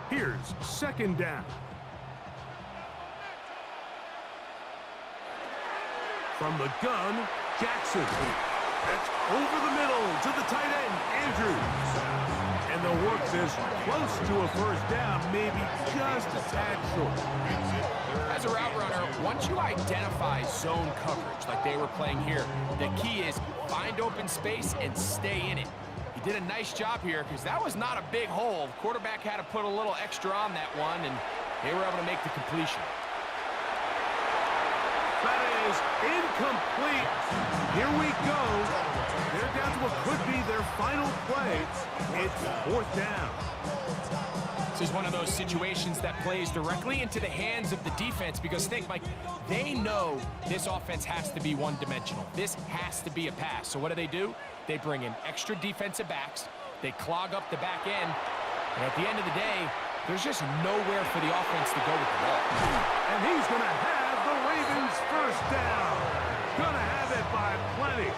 Speaker 2: Here's 2nd down. From the gun, Jackson. That's over the middle to the tight end, Andrews. And they'll work this close to a 1st down, maybe just a tad short.
Speaker 3: As a route runner, once you identify zone coverage like they were playing here, the key is find open space and stay in it. He did a nice job here because that was not a big hole. The quarterback had to put a little extra on that one, and they were able to make the completion.
Speaker 2: That is incomplete. Here we go. They're down to what could be their final play. It's 4th down.
Speaker 3: This is one of those situations that plays directly into the hands of the defense because think, Mike, they know this offense has to be one-dimensional. This has to be a pass. So what do? They bring in extra defensive backs. They clog up the back end. And at the end of the day, There's just nowhere for the offense to go with the ball.
Speaker 2: And he's going to have the Ravens first down. Going to have it by plenty.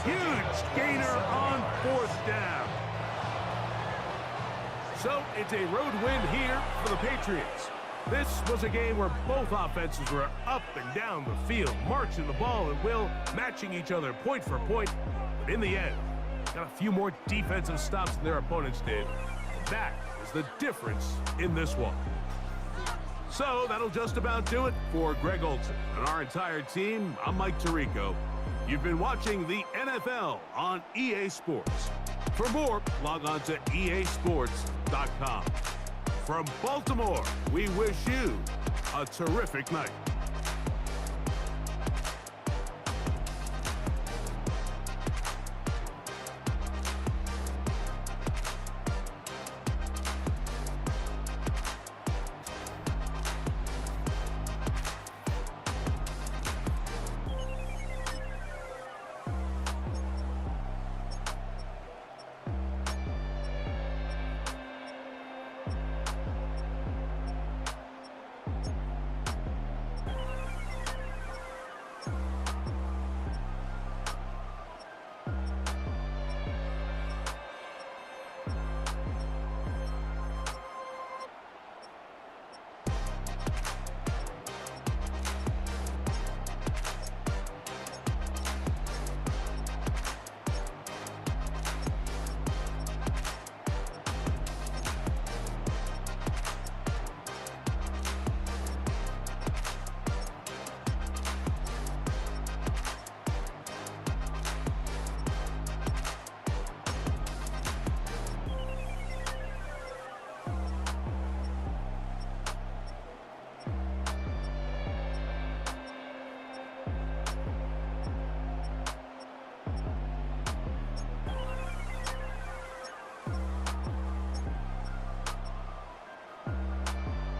Speaker 2: Huge gainer on fourth down. So it's a road win here for the Patriots. This was a game where both offenses were up and down the field, marching the ball at will, matching each other point for point. But in the end, got a few more defensive stops than their opponents did. That is the difference in this one. So that'll just about do it for Greg Olson and our entire team. I'm Mike Tirico. You've been watching the NFL on EA Sports. For more, log on to easports.com. From Baltimore, we wish you a terrific night.